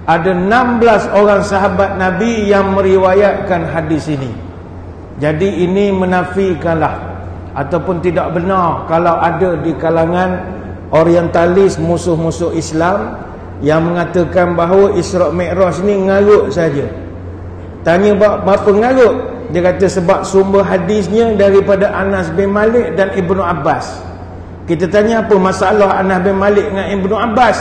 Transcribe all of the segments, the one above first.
ada 16 orang sahabat Nabi yang meriwayatkan hadis ini. Jadi ini menafikanlah ataupun tidak benar kalau ada di kalangan orientalis, musuh-musuh Islam, yang mengatakan bahawa Isra' Mi'raj ni ngarut saja. Tanya berapa ngarut? Dia kata sebab sumber hadisnya daripada Anas bin Malik dan Ibnu Abbas. Kita tanya apa masalah Anas bin Malik dengan Ibnu Abbas?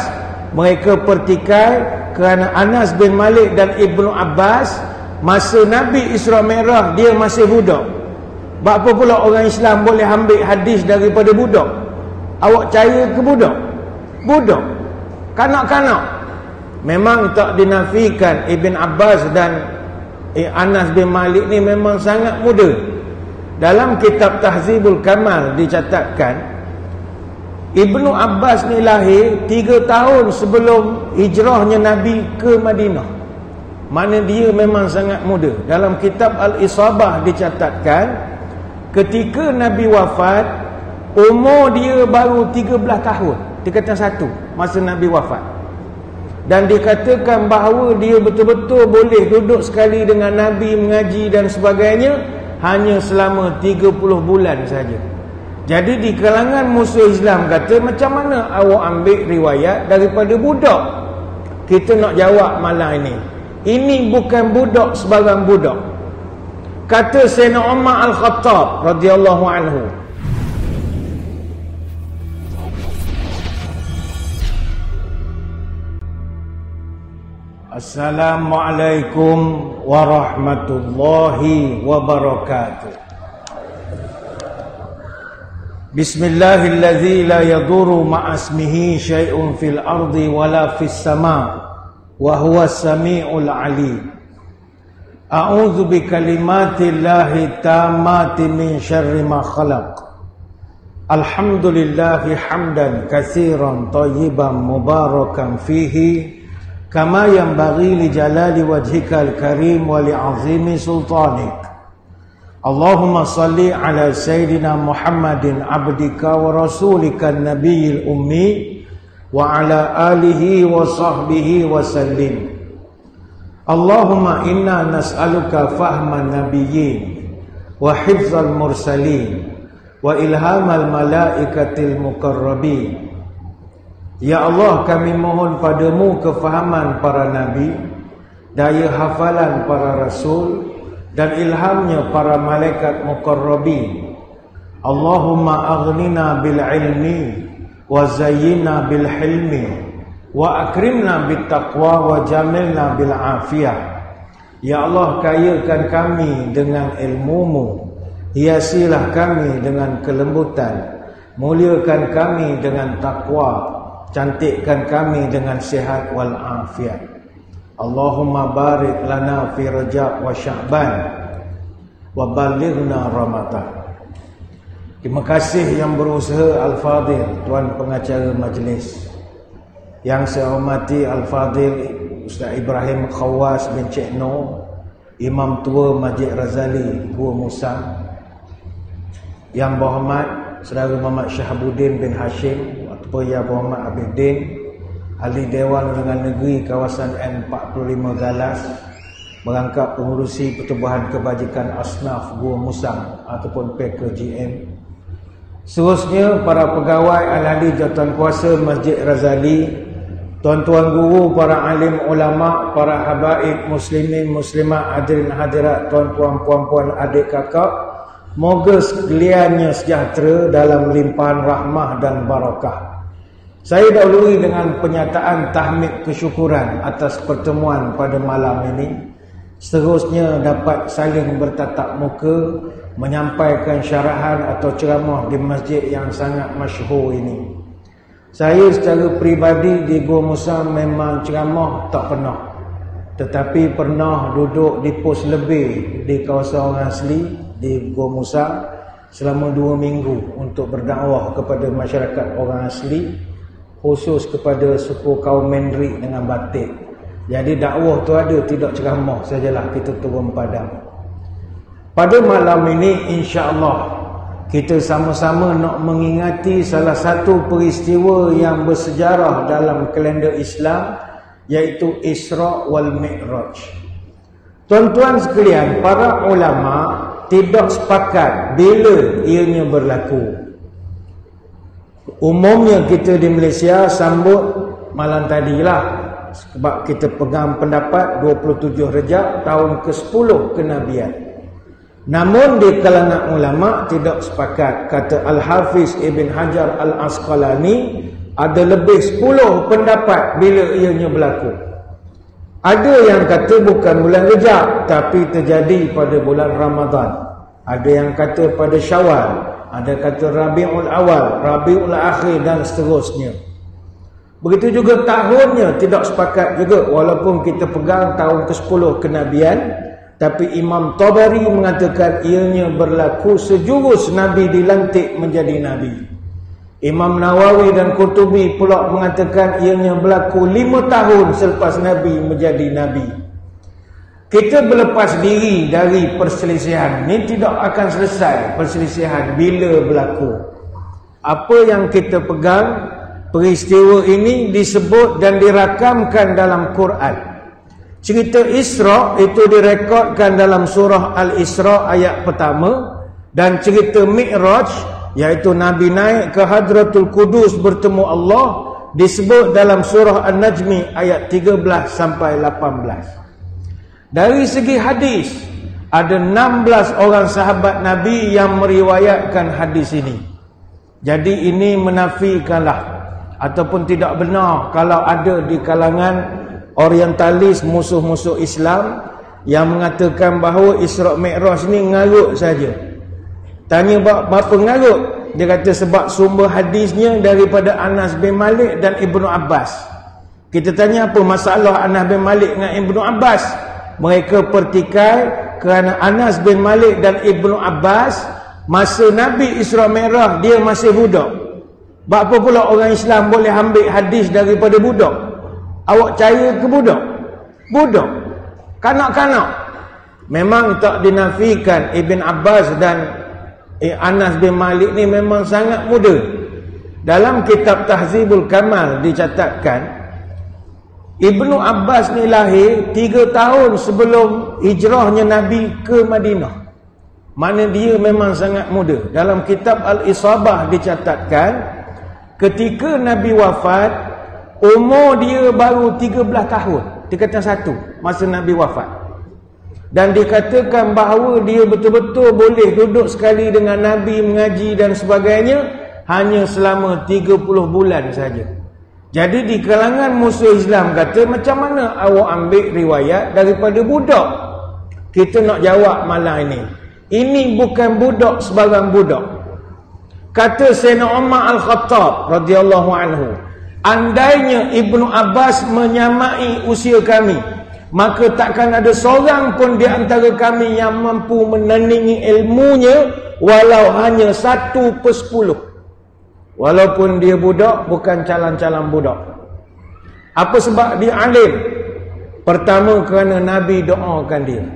Mereka pertikai kerana Anas bin Malik dan Ibnu Abbas masa Nabi Isra' Mi'raj dia masih budak. Apa pula orang Islam boleh ambil hadis daripada budak? Awak percaya ke budak? Budak, kanak-kanak. Memang tak dinafikan Ibn Abbas dan Anas bin Malik ni memang sangat muda. Dalam kitab Tahzibul Kamal dicatatkan Ibnu Abbas ni lahir 3 tahun sebelum hijrahnya Nabi ke Madinah. Mana dia memang sangat muda. Dalam kitab Al-Isabah dicatatkan ketika Nabi wafat, umur dia baru 13 tahun. Dikatakan 1 masa Nabi wafat. Dan dikatakan bahawa dia betul-betul boleh duduk sekali dengan Nabi, mengaji dan sebagainya hanya selama 30 bulan saja. Jadi di kalangan musuh Islam kata, macam mana awak ambil riwayat daripada budak? Kita nak jawab malam ini, ini bukan budak sebarang budak. Kata Sayyidina Umar Al-Khattab radhiyallahu anhu, Assalamualaikum warahmatullahi wabarakatuh. Bismillahilladzi la yadurru ma'asmihi syai'un fil ardi wala fis sama' wa huwas sami'ul 'alim. A'udzu bikalimatillahi tammati min syarri ma khalaq. Alhamdulillahi hamdan katsiran thayyiban mubarakan fihi kama yanbaghi li jalali wajhikal karim wa li 'azimi sultanik. Allahumma salli ala Sayyidina Muhammadin abdika wa rasulika nabiyil ummi wa ala alihi wa sahbihi wa sallim. Allahumma inna nas'aluka fahman nabiyyin wa hifzal mursalin wa ilhamal malaikatil mukarrabin. Ya Allah, kami mohon padamu kefahaman para nabi, daya hafalan para rasul dan ilhamnya para malaikat mukarrabin. Allahumma aghnina bil ilmi wa zayyina bil hilmi wa akrimna bit taqwa wa jamilna bil afiyah. Ya Allah, kayakan kami dengan ilmu-Mu, hiasilah kami dengan kelembutan, muliakan kami dengan takwa, cantikkan kami dengan sihat wal afiat. Allahumma barik lana fi Rajab wa Sya'ban wa balighna Ramadan. Terima kasih yang berusaha Al-Fadil, Tuan Pengacara Majlis. Yang saya hormati Al-Fadil Ustaz Ibrahim Khawas bin Cik Noh, Imam Tua Masjid Razali Gua Musang. Yang berhormat Saudara Muhammad Syahabuddin bin Hashim ataupun Yang berhormat Abidin, Ahli Dewan Undangan Negeri kawasan N45 Galas, merangkap pengurusi Pertubuhan Kebajikan Asnaf Gua Musang ataupun PKGM. Seterusnya para pegawai ahli jawatankuasa Masjid Razali, tuan-tuan guru, para alim ulama, para habaib muslimin muslimat, hadirin hadirat, tuan-tuan puan-puan, adik kakak, moga sekaliannya sejahtera dalam limpahan rahmah dan barakah. Saya dahului dengan penyataan tahmid kesyukuran atas pertemuan pada malam ini. Seterusnya dapat saling bertatap muka, menyampaikan syarahan atau ceramah di masjid yang sangat masyhur ini. Saya secara peribadi di Gua Musang memang ceramah tak pernah, tetapi pernah duduk di pos lebih di kawasan orang asli di Gua Musang selama 2 minggu untuk berdakwah kepada masyarakat orang asli, khusus kepada suku kaum Mendrik dengan Batik. Jadi dakwah tu ada, tidak ceramah sajalah, kita turun padang. Pada malam ini insya-Allah kita sama-sama nak mengingati salah satu peristiwa yang bersejarah dalam kalender Islam iaitu Isra wal Mi'raj. Tuan-tuan sekalian, para ulama tidak sepakat bila ianya berlaku. Umumnya kita di Malaysia sambut malam tadilah, sebab kita pegang pendapat 27 Rejab tahun ke-10 kenabian. Namun di kalangan ulama tidak sepakat. Kata Al-Hafiz Ibn Hajar Al-Asqalani, ada lebih 10 pendapat bila ianya berlaku. Ada yang kata bukan bulan Rejab, tapi terjadi pada bulan Ramadan. Ada yang kata pada Syawal, ada kata Rabiul Awal, Rabiul Akhir dan seterusnya. Begitu juga tahunnya tidak sepakat juga, walaupun kita pegang tahun ke-10 kenabian, tapi Imam Tabari mengatakan ianya berlaku sejurus Nabi dilantik menjadi Nabi. Imam Nawawi dan Qurtubi pula mengatakan ianya berlaku 5 tahun selepas Nabi menjadi Nabi. Kita berlepas diri dari perselisihan. Ini tidak akan selesai perselisihan bila berlaku. Apa yang kita pegang, peristiwa ini disebut dan dirakamkan dalam Quran. Cerita Isra itu direkodkan dalam surah Al-Isra ayat pertama, dan cerita Mi'raj iaitu Nabi naik ke Hadratul Qudus bertemu Allah disebut dalam surah An-Najmi ayat 13 sampai 18. Dari segi hadis, ada 16 orang sahabat Nabi yang meriwayatkan hadis ini. Jadi ini menafikanlah ataupun tidak benar kalau ada di kalangan orientalis, musuh-musuh Islam, yang mengatakan bahawa Isra Mi'raj ni ngarut saja. Tanya berapa ngarut? Dia kata sebab sumber hadisnya daripada Anas bin Malik dan Ibnu Abbas. Kita tanya apa masalah Anas bin Malik dengan Ibnu Abbas? Mereka pertikai kerana Anas bin Malik dan Ibnu Abbas masa Nabi Isra Mi'raj dia masih budak. Apa pula orang Islam boleh ambil hadis daripada budak? Awak percaya ke budak? Budak. Kanak-kanak. Memang tak dinafikan Ibn Abbas dan Anas bin Malik ni memang sangat muda. Dalam kitab Tahzibul Kamal dicatatkan Ibnu Abbas ni lahir 3 tahun sebelum hijrahnya Nabi ke Madinah. Mana dia memang sangat muda. Dalam kitab Al-Isabah dicatatkan ketika Nabi wafat, umur dia baru 13 tahun. Tingkatan 1 masa Nabi wafat. Dan dikatakan bahawa dia betul-betul boleh duduk sekali dengan Nabi, mengaji dan sebagainya hanya selama 30 bulan saja. Jadi di kalangan musuh Islam kata, macam mana awak ambil riwayat daripada budak? Kita nak jawab malam ini, ini bukan budak sebarang budak. Kata Sayyidina Umar Al-Khattab radhiyallahu anhu, andainya Ibnu Abbas menyamai usia kami, maka takkan ada seorang pun di antara kami yang mampu menandingi ilmunya walau hanya 1/10. Walaupun dia budak, bukan calon-calon budak. Apa sebab dia alim? Pertama, kerana Nabi doakan dia.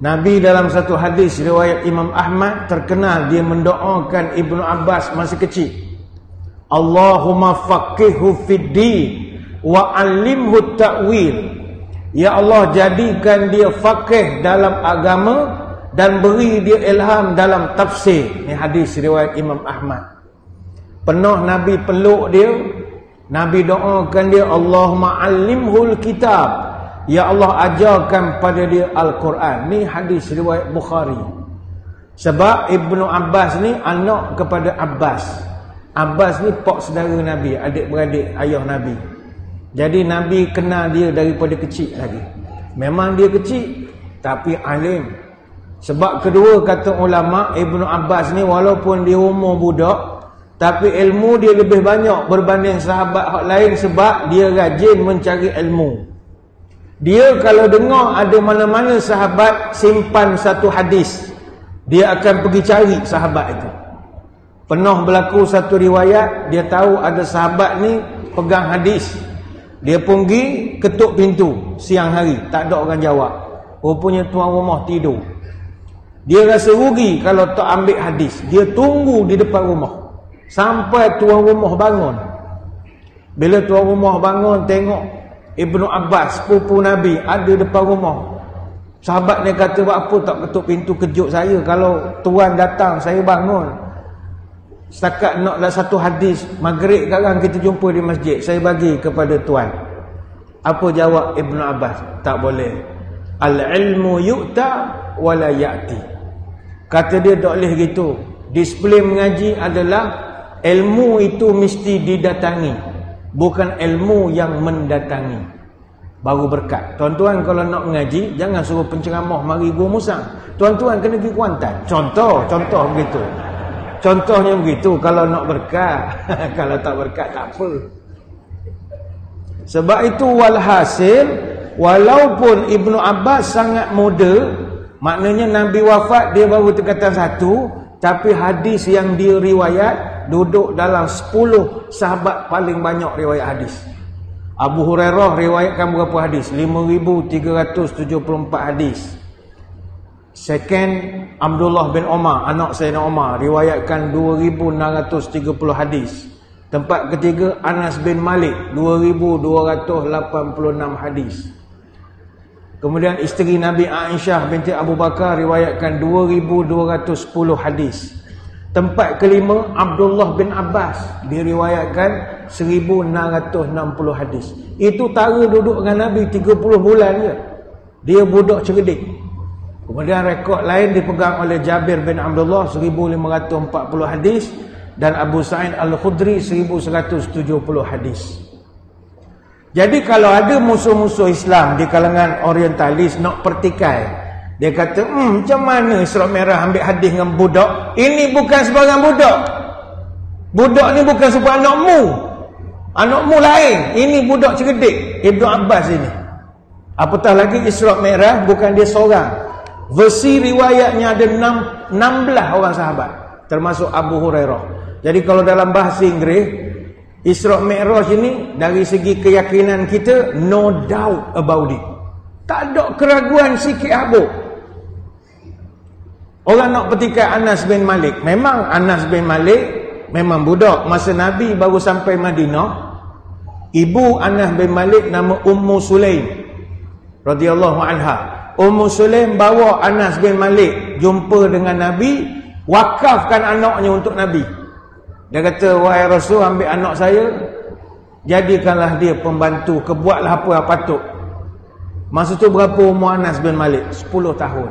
Nabi dalam satu hadis riwayat Imam Ahmad terkenal dia mendoakan Ibnu Abbas masih kecil. Allahumma faqihhu fid din wa 'allimhu ta'wil. Ya Allah, jadikan dia faqih dalam agama dan beri dia ilham dalam tafsir. Ini hadis riwayat Imam Ahmad. Pernah Nabi peluk dia, Nabi doakan dia, Allahumma 'allimhul kitab. Ya Allah, ajarkan pada dia Al-Quran. Ni hadis riwayat Bukhari. Sebab Ibnu Abbas ni anak kepada Abbas. Abbas ni pak saudara Nabi, adik-beradik ayah Nabi. Jadi Nabi kenal dia daripada kecil lagi. Memang dia kecil, tapi alim. Sebab kedua, kata ulama, Ibnu Abbas ni walaupun dia umur budak, tapi ilmu dia lebih banyak berbanding sahabat hak lain sebab dia rajin mencari ilmu. Dia kalau dengar ada mana-mana sahabat simpan satu hadis, dia akan pergi cari sahabat itu. Pernah berlaku satu riwayat, dia tahu ada sahabat ni pegang hadis. Dia pergi ketuk pintu siang hari, tak ada orang jawab. Rupanya tuan rumah tidur. Dia rasa rugi kalau tak ambil hadis. Dia tunggu di depan rumah sampai tuan rumah bangun. Bila tuan rumah bangun, tengok Ibnu Abbas, sepupu Nabi, ada depan rumah. Sahabat dia kata, buat apa tak ketuk pintu kejut saya? Kalau tuan datang, saya bangun. Setakat naklah satu hadis maghrib sekarang kita jumpa di masjid, saya bagi kepada tuan. Apa jawab Ibnu Abbas? Tak boleh. Al-ilmu yu'ta wala ya'ti. Kata dia tak boleh gitu. Disiplin mengaji adalah ilmu itu mesti didatangi, bukan ilmu yang mendatangi baru berkat. Tuan-tuan kalau nak mengaji, jangan suruh penceramah mari gua musang. Tuan-tuan kena pergi Kuantan. Contoh begitu. Contohnya begitu kalau nak berkat. Kalau tak berkat tak apa. Sebab itu walhasil, walaupun Ibnu Abbas sangat muda, maknanya Nabi wafat dia baru tingkatan 1, tapi hadis yang dia riwayat duduk dalam 10 sahabat paling banyak riwayat hadis. Abu Hurairah riwayatkan berapa hadis? 5,374 hadis. Second, Abdullah bin Umar, anak Sayyidina Umar, riwayatkan 2,630 hadis. Tempat ketiga, Anas bin Malik, 2,286 hadis. Kemudian isteri Nabi Aisyah binti Abu Bakar riwayatkan 2,210 hadis. Tempat kelima, Abdullah bin Abbas diriwayatkan 1,660 hadis. Itu tara duduk dengan Nabi 30 bulan je. Dia budak cerdik. Kemudian rekod lain dipegang oleh Jabir bin Abdullah 1,540 hadis dan Abu Sa'id Al-Khudri 1,170 hadis. Jadi kalau ada musuh-musuh Islam di kalangan orientalis nak pertikai, dia kata, macam mana Isra' Mi'raj ambil hadis dengan budak? Ini bukan sebarang budak. Budak ni bukan sebarang anakmu. Anakmu lain. Ini budak cerdik. Ibnu Abbas ini. Apatah lagi Isra' Mi'raj bukan dia seorang. Versi riwayatnya ada 16 orang sahabat, termasuk Abu Hurairah. Jadi kalau dalam bahasa Inggeris, Isra' Mi'raj ini dari segi keyakinan kita, no doubt about it. Tak ada keraguan sikit habuk. Orang nak petikai Anas bin Malik. Memang Anas bin Malik memang budak. Masa Nabi baru sampai Madinah, ibu Anas bin Malik nama Ummu Sulaim radhiyallahu anha. Ummu Sulaim bawa Anas bin Malik jumpa dengan Nabi, wakafkan anaknya untuk Nabi. Dia kata, wahai Rasul, ambil anak saya, jadikanlah dia pembantu, kebuatlah apa yang patut. Masa tu berapa umur Anas bin Malik? 10 tahun.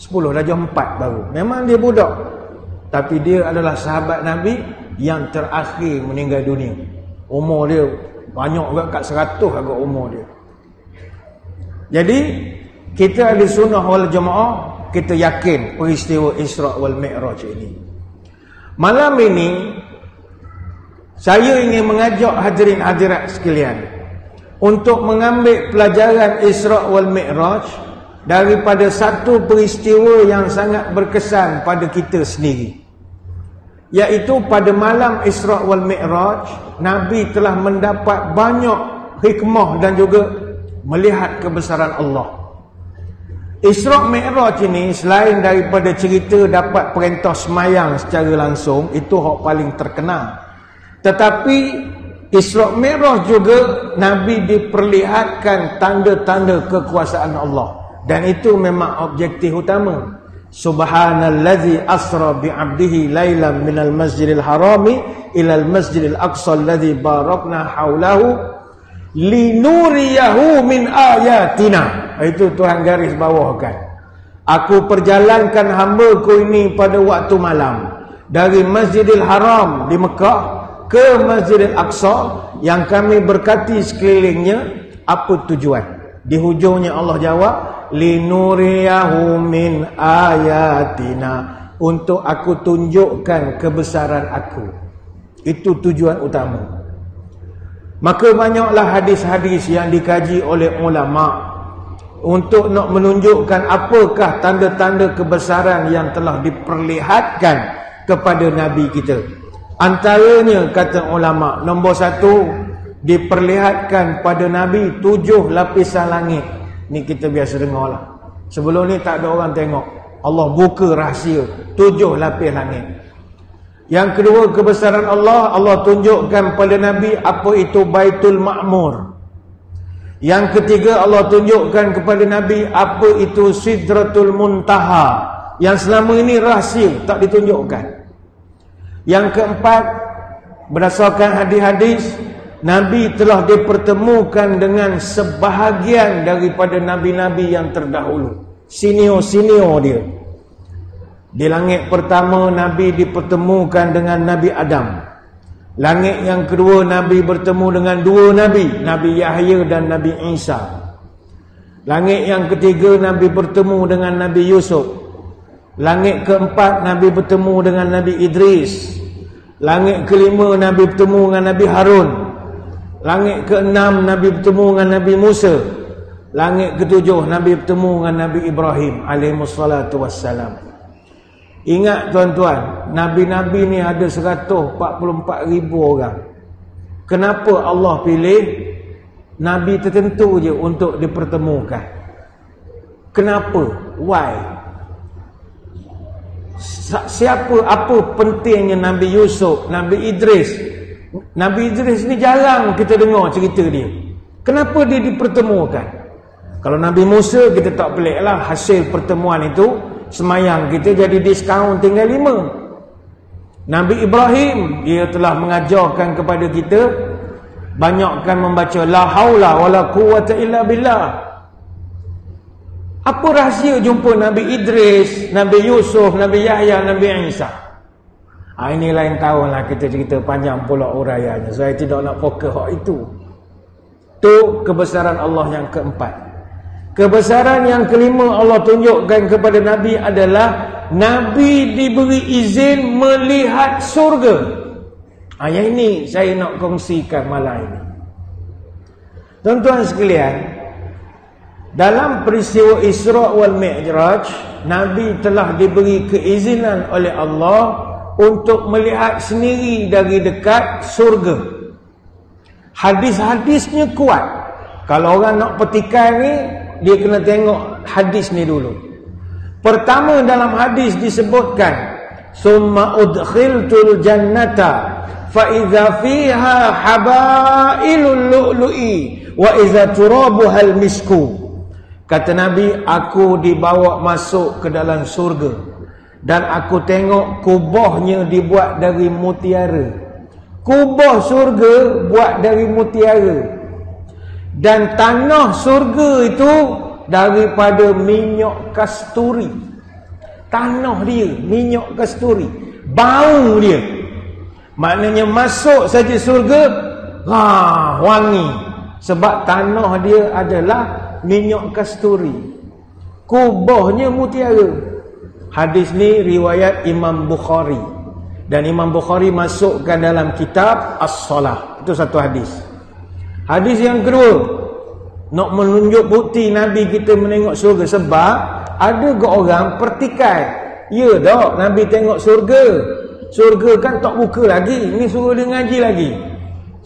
10, darjah 4 baru. Memang dia budak, tapi dia adalah sahabat Nabi yang terakhir meninggal dunia. Umur dia banyak juga, kat 100 agak umur dia. Jadi kita ahli sunnah wal jamaah, kita yakin peristiwa Isra' wal Mi'raj ini. Malam ini saya ingin mengajak hadirin hadirat sekalian untuk mengambil pelajaran Isra' wal Mi'raj daripada satu peristiwa yang sangat berkesan pada kita sendiri, iaitu pada malam Isra' wal Mi'raj Nabi telah mendapat banyak hikmah dan juga melihat kebesaran Allah. Isra' Mi'raj ini selain daripada cerita dapat perintah semayang secara langsung, itu hak paling terkenal, tetapi Isra' Mi'raj juga Nabi diperlihatkan tanda-tanda kekuasaan Allah, dan itu memang objektif utama. Subhanallazi asra bi'abdihi lailan minal masjidil harami ilal masjidil aqsa alladzi barakna haulahu linuriyahu min ayatina. Itu Tuhan garis bawahkan. Aku perjalankan hamba-Ku ini pada waktu malam dari Masjidil Haram di Mekah ke Masjidil Aqsa yang kami berkati sekelilingnya. Apa tujuan? Di hujungnya Allah jawab, linuriyahu min ayatina, untuk aku tunjukkan kebesaran aku. Itu tujuan utama. Maka banyaklah hadis-hadis yang dikaji oleh ulama untuk nak menunjukkan apakah tanda-tanda kebesaran yang telah diperlihatkan kepada Nabi kita. Antaranya, kata ulama, nombor 1, diperlihatkan pada Nabi 7 lapisan langit. Ni kita biasa dengar lah. Sebelum ni tak ada orang tengok. Allah buka rahsia 7 lapis langit. Yang kedua, kebesaran Allah, Allah tunjukkan pada Nabi apa itu Baitul Ma'mur. Yang ketiga, Allah tunjukkan kepada Nabi apa itu Sidratul Muntaha, yang selama ini rahsia, tak ditunjukkan. Yang keempat, berdasarkan hadis-hadis, Nabi telah dipertemukan dengan sebahagian daripada Nabi-Nabi yang terdahulu. Senior-senior dia. Di langit pertama, Nabi dipertemukan dengan Nabi Adam. Langit yang kedua, Nabi bertemu dengan dua Nabi, Nabi Yahya dan Nabi Isa. Langit yang ketiga, Nabi bertemu dengan Nabi Yusuf. Langit keempat, Nabi bertemu dengan Nabi Idris. Langit kelima, Nabi bertemu dengan Nabi Harun. Langit keenam, Nabi bertemu dengan Nabi Musa. Langit ketujuh, Nabi bertemu dengan Nabi Ibrahim alaihissalatu wassalam. Ingat tuan-tuan, Nabi-Nabi ni ada 144,000 orang. Kenapa Allah pilih Nabi tertentu je untuk dipertemukan? Kenapa? Why? Siapa, apa pentingnya Nabi Yusuf, Nabi Idris? Nabi Idris ni jarang kita dengar cerita dia. Kenapa dia dipertemukan? Kalau Nabi Musa, kita tak pelik lah, hasil pertemuan itu semayang kita jadi diskaun tinggal 5. Nabi Ibrahim, dia telah mengajarkan kepada kita banyakkan membaca la haula wala quwwata illa billah. Apa rahsia jumpa Nabi Idris, Nabi Yusuf, Nabi Yahya, Nabi Isa? Ini lain tahun lah kita cerita panjang pula uraiannya. Saya tidak nak fokus hak itu. Itu kebesaran Allah yang keempat. Kebesaran yang kelima Allah tunjukkan kepada Nabi adalah Nabi diberi izin melihat surga. Yang ini saya nak kongsikan malam ini. Tuan-tuan sekalian, dalam peristiwa Isra' wal Mi'raj, Nabi telah diberi keizinan oleh Allah untuk melihat sendiri dari dekat surga. Hadis-hadisnya kuat. Kalau orang nak petikai ni, dia kena tengok hadis ni dulu. Pertama, dalam hadis disebutkan, summa udkhiltul jannata fa idza fiha habailul lu'lu'i wa idza turabuhal misku. Kata Nabi, aku dibawa masuk ke dalam surga dan aku tengok kubahnya dibuat dari mutiara. Kubah surga buat dari mutiara. Dan tanah surga itu daripada minyak kasturi. Tanah dia minyak kasturi. Bau dia, maknanya masuk saja surga, wangi. Sebab tanah dia adalah minyak kasturi. Kubahnya mutiara. Hadis ni riwayat Imam Bukhari. Dan Imam Bukhari masukkan dalam kitab As-Salah. Itu satu hadis. Hadis yang kedua, nak menunjuk bukti Nabi kita menengok surga. Sebab ada ke orang pertikai, ya tak, Nabi tengok surga. Surga kan tak buka lagi, ni suruh dia ngaji lagi,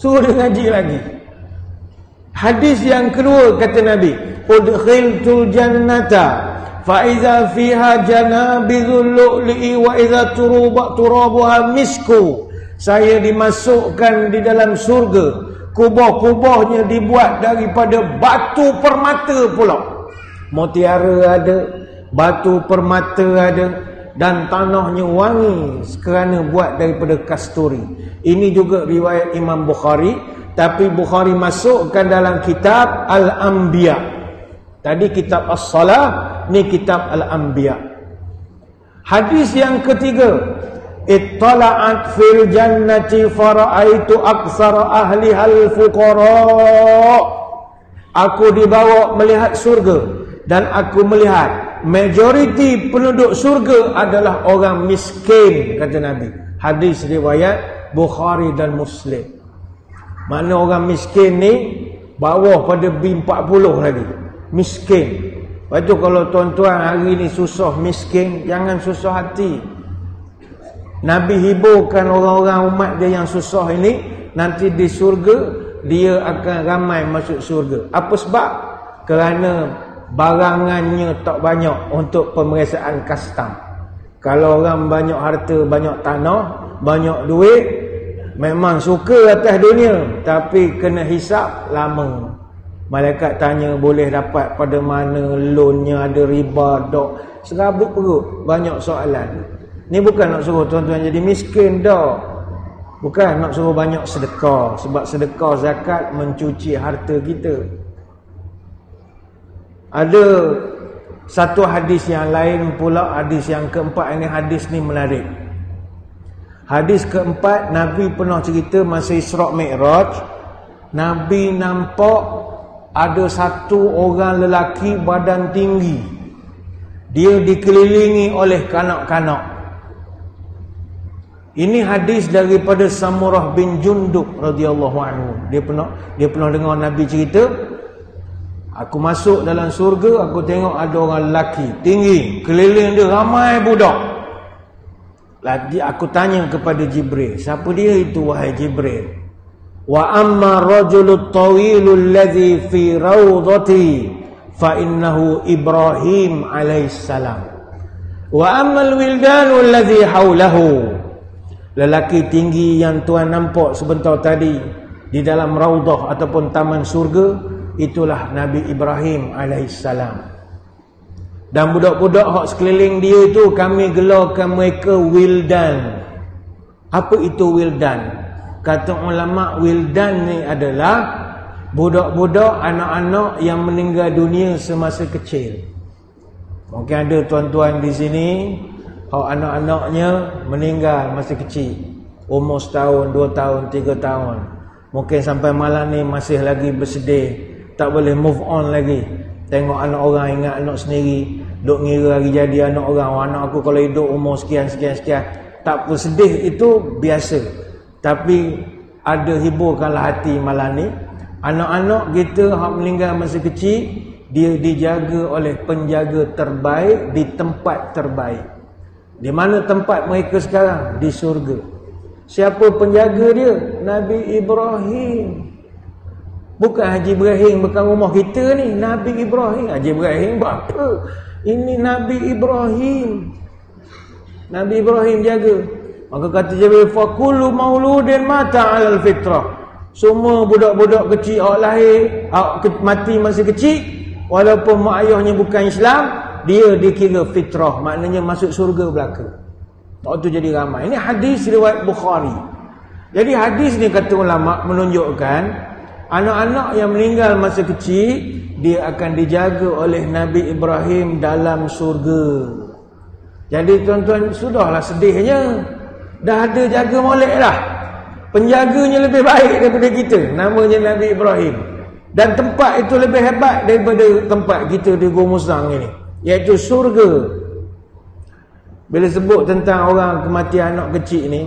suruh dia ngaji lagi. Hadis yang kedua kata Nabi, udkhiltul jannata fa iza fiha janabizul lu'li wa iza turabuha misku. Saya dimasukkan di dalam surga, kubah-kubahnya dibuat daripada batu permata pula. Mutiara ada, batu permata ada, dan tanahnya wangi kerana buat daripada kasturi. Ini juga riwayat Imam Bukhari, tapi Bukhari masukkan dalam kitab Al-Anbiya. Tadi kitab As-Salah, ni kitab Al-Anbiya. Hadis yang ketiga, ittala'at fil jannati fara'aitu aksara ahliha al-fuqara. Aku dibawa melihat surga dan aku melihat majoriti penduduk surga adalah orang miskin, kata Nabi. Hadis riwayat Bukhari dan Muslim. Mana orang miskin ni bawah pada B40 lagi. Miskin. Lepas tu kalau tuan-tuan hari ni susah miskin, jangan susah hati. Nabi hiburkan orang-orang umat dia yang susah ini, nanti di surga dia akan ramai masuk surga. Apa sebab? Kerana barangannya tak banyak untuk pemeriksaan kastam. Kalau orang banyak harta, banyak tanah, banyak duit, memang suka atas dunia, tapi kena hisap lama. Malaikat tanya boleh dapat pada mana, loannya ada riba, dok. Serabut perut, banyak soalan. Ni bukan nak suruh tuan-tuan jadi miskin, dok. Bukan nak suruh banyak sedekah. Sebab sedekah zakat mencuci harta kita. Ada satu hadis yang lain pula, hadis yang keempat. Ini hadis ni menarik. Hadis keempat, Nabi pernah cerita masa Isra' Mi'raj, Nabi nampak ada satu orang lelaki badan tinggi. Dia dikelilingi oleh kanak-kanak. Ini hadis daripada Samurah bin Jundub radhiyallahu anhu. Dia pernah dengar Nabi cerita, aku masuk dalam surga, aku tengok ada orang lelaki tinggi, keliling dia ramai budak. Lagi aku tanya kepada Jibril, siapa dia itu wahai Jibril? Wa amma rajulul tawilul ladzi fi rawdati fa innahu Ibrahim alaihissalam. Wa ammal wildanu alladzi haulahu. Lelaki tinggi yang tuan nampak sebentar tadi di dalam raudah ataupun taman surga, itulah Nabi Ibrahim alaihissalam. Dan budak-budak hak sekeliling dia itu kami gelarkan mereka wildan. Apa itu wildan? Kata ulama, wildan ni adalah budak-budak, anak-anak yang meninggal dunia semasa kecil. Mungkin ada tuan-tuan di sini anak-anaknya meninggal masa kecil, umur 1 tahun, 2 tahun, 3 tahun. Mungkin sampai malam ni masih lagi bersedih, tak boleh move on lagi. Tengok anak orang, ingat anak sendiri, duk ngira lagi jadi anak orang. Anak aku kalau hidup umur sekian. Tak bersedih, itu biasa. Tapi ada hiburkanlah hati malam ni. Anak-anak kita yang meninggal masa kecil, dia dijaga oleh penjaga terbaik di tempat terbaik. Di mana tempat mereka sekarang? Di surga. Siapa penjaga dia? Nabi Ibrahim. Bukan Haji Ibrahim, bukan rumah kita ni. Nabi Ibrahim. Haji Ibrahim apa? Ini Nabi Ibrahim. Nabi Ibrahim jaga. Maka kata Jibril, fakullu mauludin mata alal fitrah. Semua budak-budak kecil awak lahir, mati masa kecil, walaupun mak ayahnya bukan Islam, dia dikira fitrah, maknanya masuk surga belaka. Waktu jadi ramai. Ini hadis riwayat Bukhari. Jadi hadis ni kata ulama menunjukkan anak-anak yang meninggal masa kecil, dia akan dijaga oleh Nabi Ibrahim dalam surga. Jadi tuan-tuan, sudahlah sedihnya, dah ada jaga molek dah. Penjaganya lebih baik daripada kita, namanya Nabi Ibrahim. Dan tempat itu lebih hebat daripada tempat kita di Gua Musang ini, iaitu surga. Bila sebut tentang orang kematian anak kecil ni,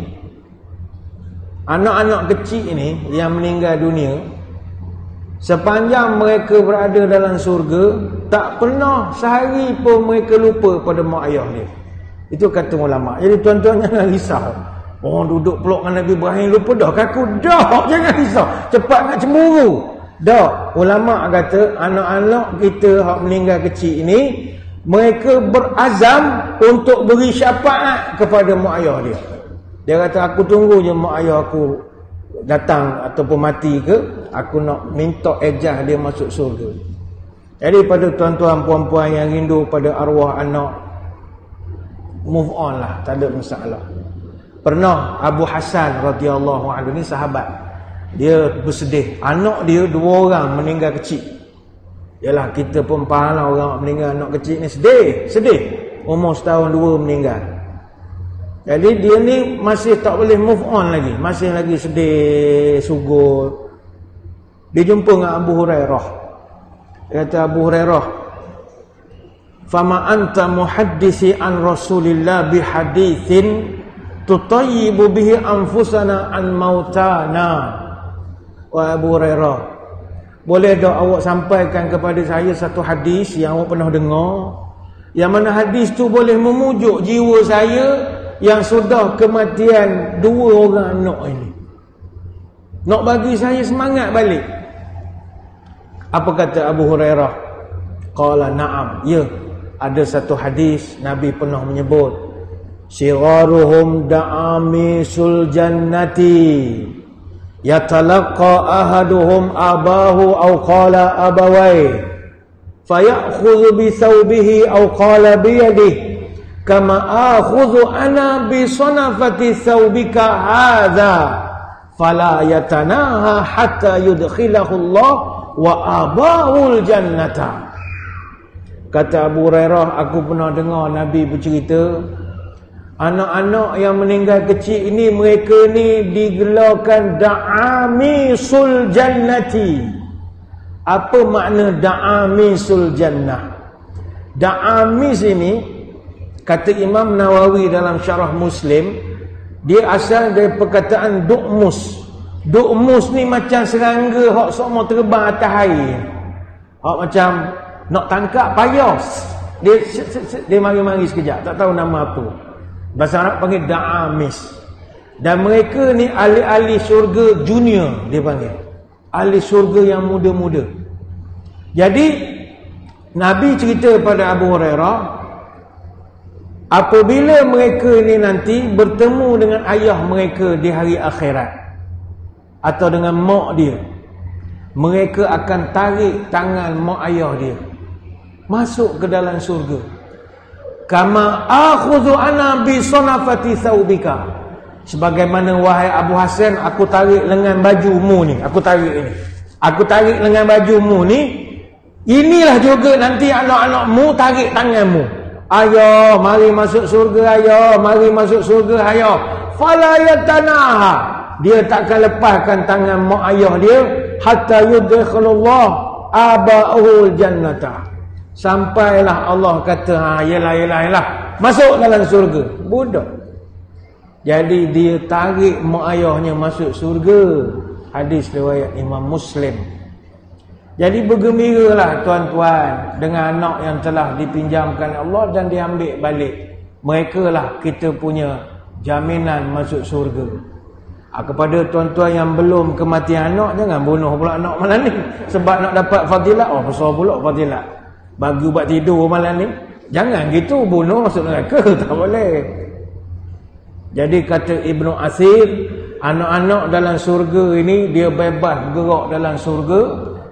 anak-anak kecil ni yang meninggal dunia, sepanjang mereka berada dalam surga, tak pernah sehari pun mereka lupa pada mak ayah dia. Itu kata ulama. Jadi tuan-tuan jangan risau. Orang duduk peluk dengan Nabi Ibrahim, lupa dah kaku. Dah, jangan risau. Cepat nak cemburu. Dah, ulama kata anak-anak kita yang meninggal kecil ini, mereka berazam untuk beri syafaat kepada mak ayah dia. Dia kata, aku tunggu je mak ayah aku datang ataupun mati ke, aku nak minta ejah dia masuk surga. Jadi pada tuan-tuan puan-puan yang rindu pada arwah anak, move on lah, tak ada masalah. Pernah Abu Hasan radhiyallahu anhu ni sahabat, dia bersedih, anak dia 2 orang meninggal kecil. Yalah, kita pun faham lah, orang meninggal anak kecil ni sedih. Umur 1 tahun 2 meninggal. Jadi dia ni masih tak boleh move on lagi, masih lagi sedih, sugut. Dia jumpa dengan Abu Hurairah. Dia kata, Abu Hurairah, fama anta muhaddisi an Rasulillah bihadithin tutayyibu bihi anfusana an mautana. Wahai Abu Hurairah, boleh tak awak sampaikan kepada saya satu hadis yang awak pernah dengar, yang mana hadis tu boleh memujuk jiwa saya yang sudah kematian 2 orang anak ini, nak bagi saya semangat balik. Apa kata Abu Hurairah? Qala na'am, ya, ada satu hadis Nabi pernah menyebut, sigharuhum da'amisul jannati Yatalaqqa ahaduhum abahu aw qala abawai fayakhudhu bi thawbihi aw qala bi yadihi kama akhudhu ana bi sanafati thawbika hadha fala yatanaha hatta yudkhilahu Allah wa abahul jannata. Kata Abu Hurairah, aku pernah dengar Nabi bercerita, anak-anak yang meninggal kecil ini, mereka ni digelarkan da'amisul jannati. Apa makna da'amisul jannah? Da'amis ini, kata Imam Nawawi dalam Syarah Muslim, dia asal dari perkataan du'mus. Du'mus ni macam serangga hak semua terbang atas air. Hak macam nak tangkap payas. Dia mari-mari sekejap, tak tahu nama apa. Bahasa Arab panggil da'amis. Dan mereka ni ahli-ahli syurga junior, dia panggil. Ahli syurga yang muda-muda. Jadi Nabi cerita pada Abu Hurairah, apabila mereka ni nanti bertemu dengan ayah mereka di hari akhirat atau dengan mak dia, mereka akan tarik tangan mak ayah dia masuk ke dalam syurga. Kama akhudhu ana bi sanafati thawbika, sebagaimana wahai Abu Hasan, aku tarik lengan bajumu ni, aku tarik lengan bajumu ni, inilah juga nanti anak-anakmu tarik tanganmu. Ayo mari masuk surga, ayo mari masuk surga, ayo. Fala yatanaha, dia takkan lepaskan tangan mak ayah dia hatta yudkhilallah aba'ul jannata, sampailah Allah kata, yelah, masuk dalam surga. Budak. Jadi dia tarik mak ayahnya masuk surga. Hadis riwayat Imam Muslim. Jadi bergembiralah tuan-tuan dengan anak yang telah dipinjamkan Allah dan diambil balik. Mereka lah kita punya jaminan masuk surga. Kepada tuan-tuan yang belum kematian anak, jangan bunuh pula anak malam ni sebab nak dapat fadilat. Besar pula fadilat bagi ubat tidur malam ni. Jangan gitu, bunuh masuk neraka. Tak boleh. Jadi kata Ibnu Asir, anak-anak dalam surga ini dia bebas bergerak dalam surga,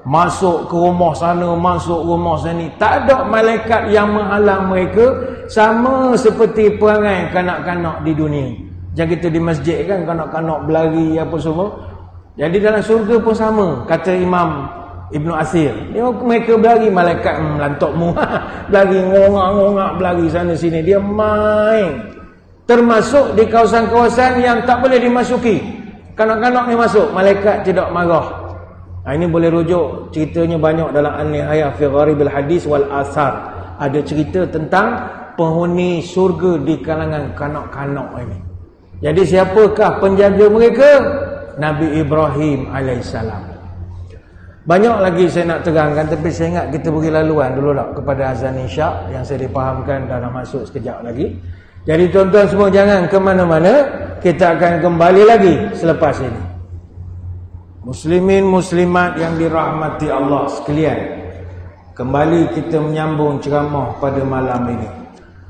masuk ke rumah sana, masuk rumah sini. Tak ada malaikat yang menghalang mereka, sama seperti perangai kanak-kanak di dunia. Macam kita di masjid kan, kanak-kanak berlari apa semua. Jadi dalam surga pun sama. Kata Imam Ibnu Asir, mereka berlari, malaikat melantukmu berlari, ngongak-ngongak, berlari sana sini. Dia main. Termasuk di kawasan-kawasan yang tak boleh dimasuki. Kanak-kanak ni masuk, malaikat tidak marah. Ini boleh rujuk, ceritanya banyak dalam An-Nihayah fi Gharibil Hadis wal Athar. Ada cerita tentang penghuni surga di kalangan kanak-kanak ini. Jadi siapakah penjaga mereka? Nabi Ibrahim alaihissalam. Banyak lagi saya nak terangkan, tapi saya ingat kita beri laluan dulu tak kepada azan isyak yang saya dipahamkan dan nak masuk sekejap lagi. Jadi tuan-tuan semua jangan ke mana-mana, kita akan kembali lagi selepas ini. Muslimin muslimat yang dirahmati Allah sekalian, kembali kita menyambung ceramah pada malam ini.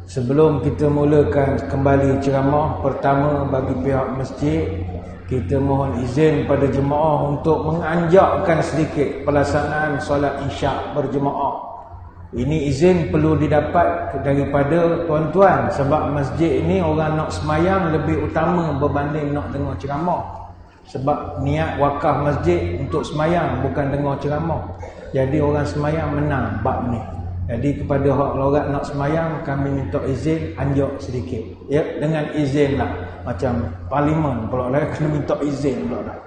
Sebelum kita mulakan kembali ceramah, pertama bagi pihak masjid, kita mohon izin pada jemaah untuk menganjakkan sedikit pelaksanaan solat isyak berjemaah. Ini izin perlu didapat daripada tuan-tuan, sebab masjid ini orang nak semayang lebih utama berbanding nak dengar ceramah. Sebab niat wakaf masjid untuk semayang, bukan dengar ceramah. Jadi orang semayang menang bab ni. Jadi kepada hak lorat nak semayang, kami minta izin anjak sedikit. Ya, dengan izin lah. Macam parlimen pula lah, kena minta izin pula lah.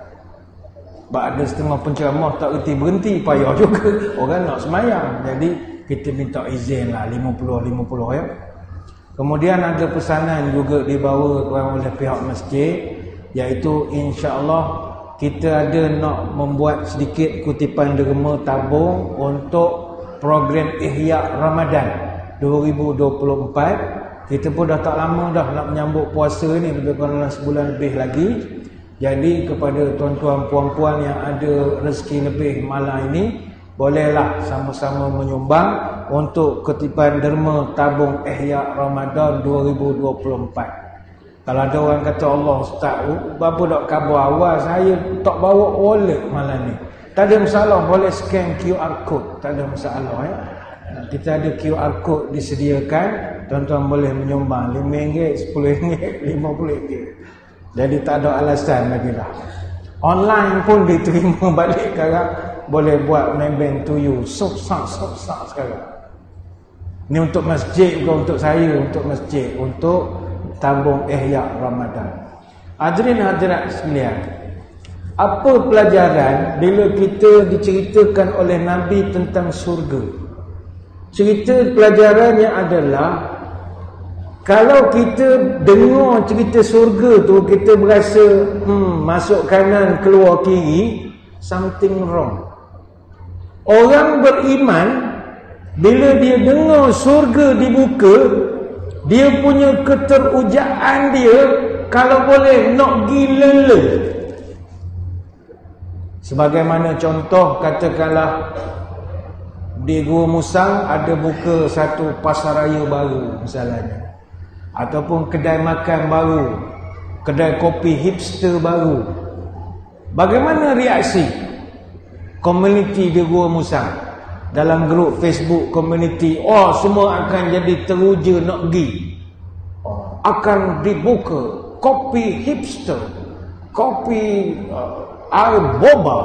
Sebab ada setengah penceramah tak reti berhenti, payah juga orang nak semayang. Jadi kita minta izin lah 50-50 ya. Kemudian ada pesanan juga dibawa oleh pihak masjid, iaitu insya-Allah kita ada nak membuat sedikit kutipan derma tabung untuk program Ihya Ramadan 2024. Kita pun dah tak lama dah nak menyambut puasa ni, lebih kurang sebulan lebih lagi. Jadi kepada tuan-tuan puan-puan yang ada rezeki lebih malam ini, bolehlah sama-sama menyumbang untuk kutipan derma tabung Ihya Ramadan 2024. Kalau ada orang kata Allah Ustaz, berapa dok khabar awal saya tak bawa wallet malam ni. Tak ada masalah, boleh scan QR code, tak ada masalah Kita ada QR code disediakan, tuan-tuan boleh menyumbang RM5, RM10, RM50. Jadi tak ada alasan lagi lah. Online pun diterima balik sekarang, boleh buat maybank to you, sok-sak sekarang. Ni untuk masjid, bukan untuk saya, untuk masjid, untuk tabung ihya Ramadan. Hadirin hadirat sekalian, apa pelajaran bila kita diceritakan oleh Nabi tentang surga? Cerita pelajarannya adalah, kalau kita dengar cerita surga tu, kita berasa masuk kanan keluar kiri, something wrong. Orang beriman bila dia dengar surga dibuka, dia punya keterujaan dia kalau boleh nak gila. Sebagaimana contoh, katakanlah di Gua Musang ada buka satu pasaraya baru misalnya, ataupun kedai makan baru, kedai kopi hipster baru. Bagaimana reaksi komuniti di Gua Musang? Dalam grup Facebook community, semua akan jadi teruja nak pergi. Akan dibuka kopi hipster, kopi air boba,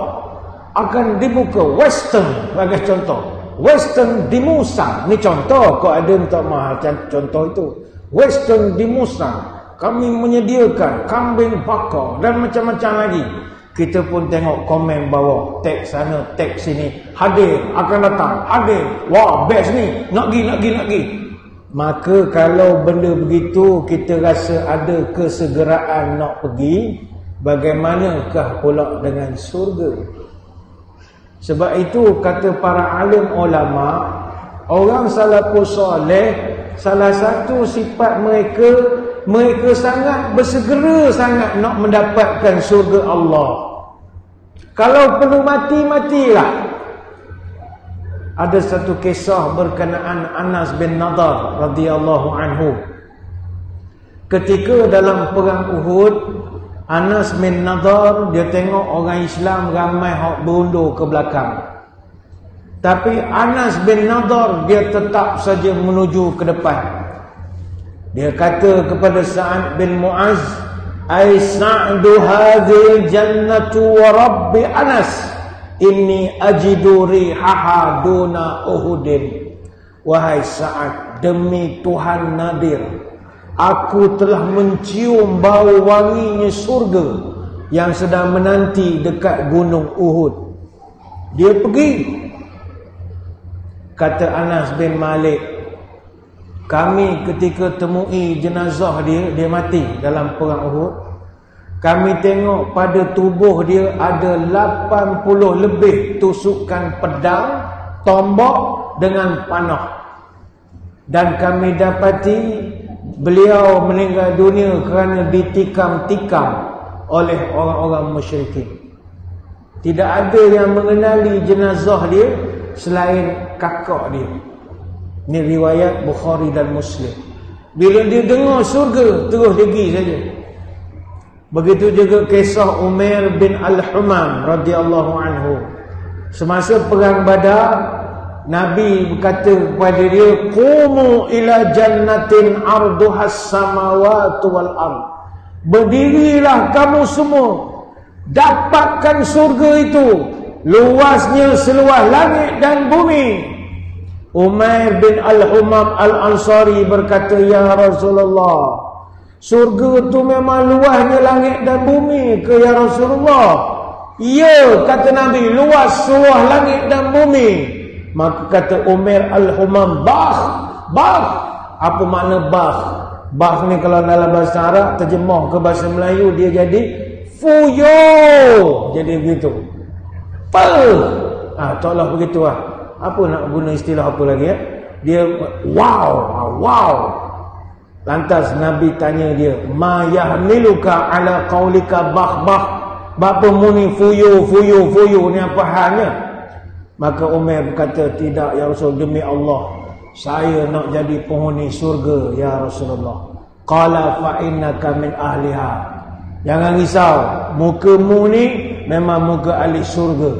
akan dibuka western, sebagai contoh. Western di Musang, ni contoh, kau ada minta mahal contoh itu. Western di Musang, kami menyediakan kambing bakar dan macam-macam lagi. Kita pun tengok komen bawah, tag sana, tag sini, hadir, akan datang, hadir, wah best ni, nak pergi. Maka kalau benda begitu kita rasa ada kesegeraan nak pergi, bagaimanakah pula dengan surga? Sebab itu kata para alim ulama, orang salafus soleh, salah satu sifat mereka sangat bersegera sangat nak mendapatkan surga Allah. Kalau perlu matilah. Ada satu kisah berkenaan Anas bin Nadar radhiyallahu anhu. Ketika dalam perang Uhud, Anas bin Nadar dia tengok orang Islam ramai hak berundur ke belakang. Tapi Anas bin Nadar dia tetap saja menuju ke depan. Dia kata kepada Sa'ad bin Mu'az, "Ai Sa'du hadhil jannatu wa rabbi Anas, inni ajidu rihaha duna Uhudin." Wahai Sa'ad, demi Tuhan Nadir, aku telah mencium bau wanginya surga yang sedang menanti dekat gunung Uhud. Dia pergi. Kata Anas bin Malik, kami ketika temui jenazah dia mati dalam perang Uhud, kami tengok pada tubuh dia ada 80 lebih tusukan pedang, tombak dengan panah. Dan kami dapati beliau meninggal dunia kerana ditikam-tikam oleh orang-orang musyrikin. Tidak ada yang mengenali jenazah dia selain kakak dia. Ini riwayat Bukhari dan Muslim. Bila dia dengar surga, terus dia pergi saja. Begitu juga kisah Umair bin Al-Humam radhiyallahu anhu. Semasa perang Badar, Nabi berkata kepada dia, "Qumu ila jannatin arduhas samawati wal ard." Berdirilah kamu semua, dapatkan surga itu, luasnya seluas langit dan bumi. Umair bin Al-Humam Al-Ansari berkata, "Ya Rasulullah, surga itu memang luasnya langit dan bumi ke ya Rasulullah?" "Ya," kata Nabi, "luas seluas langit dan bumi." Maka kata Umair Al-Humam, "Bah." Apa makna bah? Bah ni kalau dalam bahasa Arab terjemah ke bahasa Melayu dia jadi fuyo. Jadi begitu. Taklah begitu lah. Apa nak guna istilah apa lagi ya? Dia wow. Lantas Nabi tanya dia, "Ma yahmiluka ala qaulika bah." Bapa muni fuyo ni apa halnya? Maka Umar berkata, "Tidak ya Rasul, demi Allah, saya nak jadi penghuni surga ya Rasulullah." Qala fa innaka min ahliha. Jangan risau, mukamu ni memang muka ahli surga.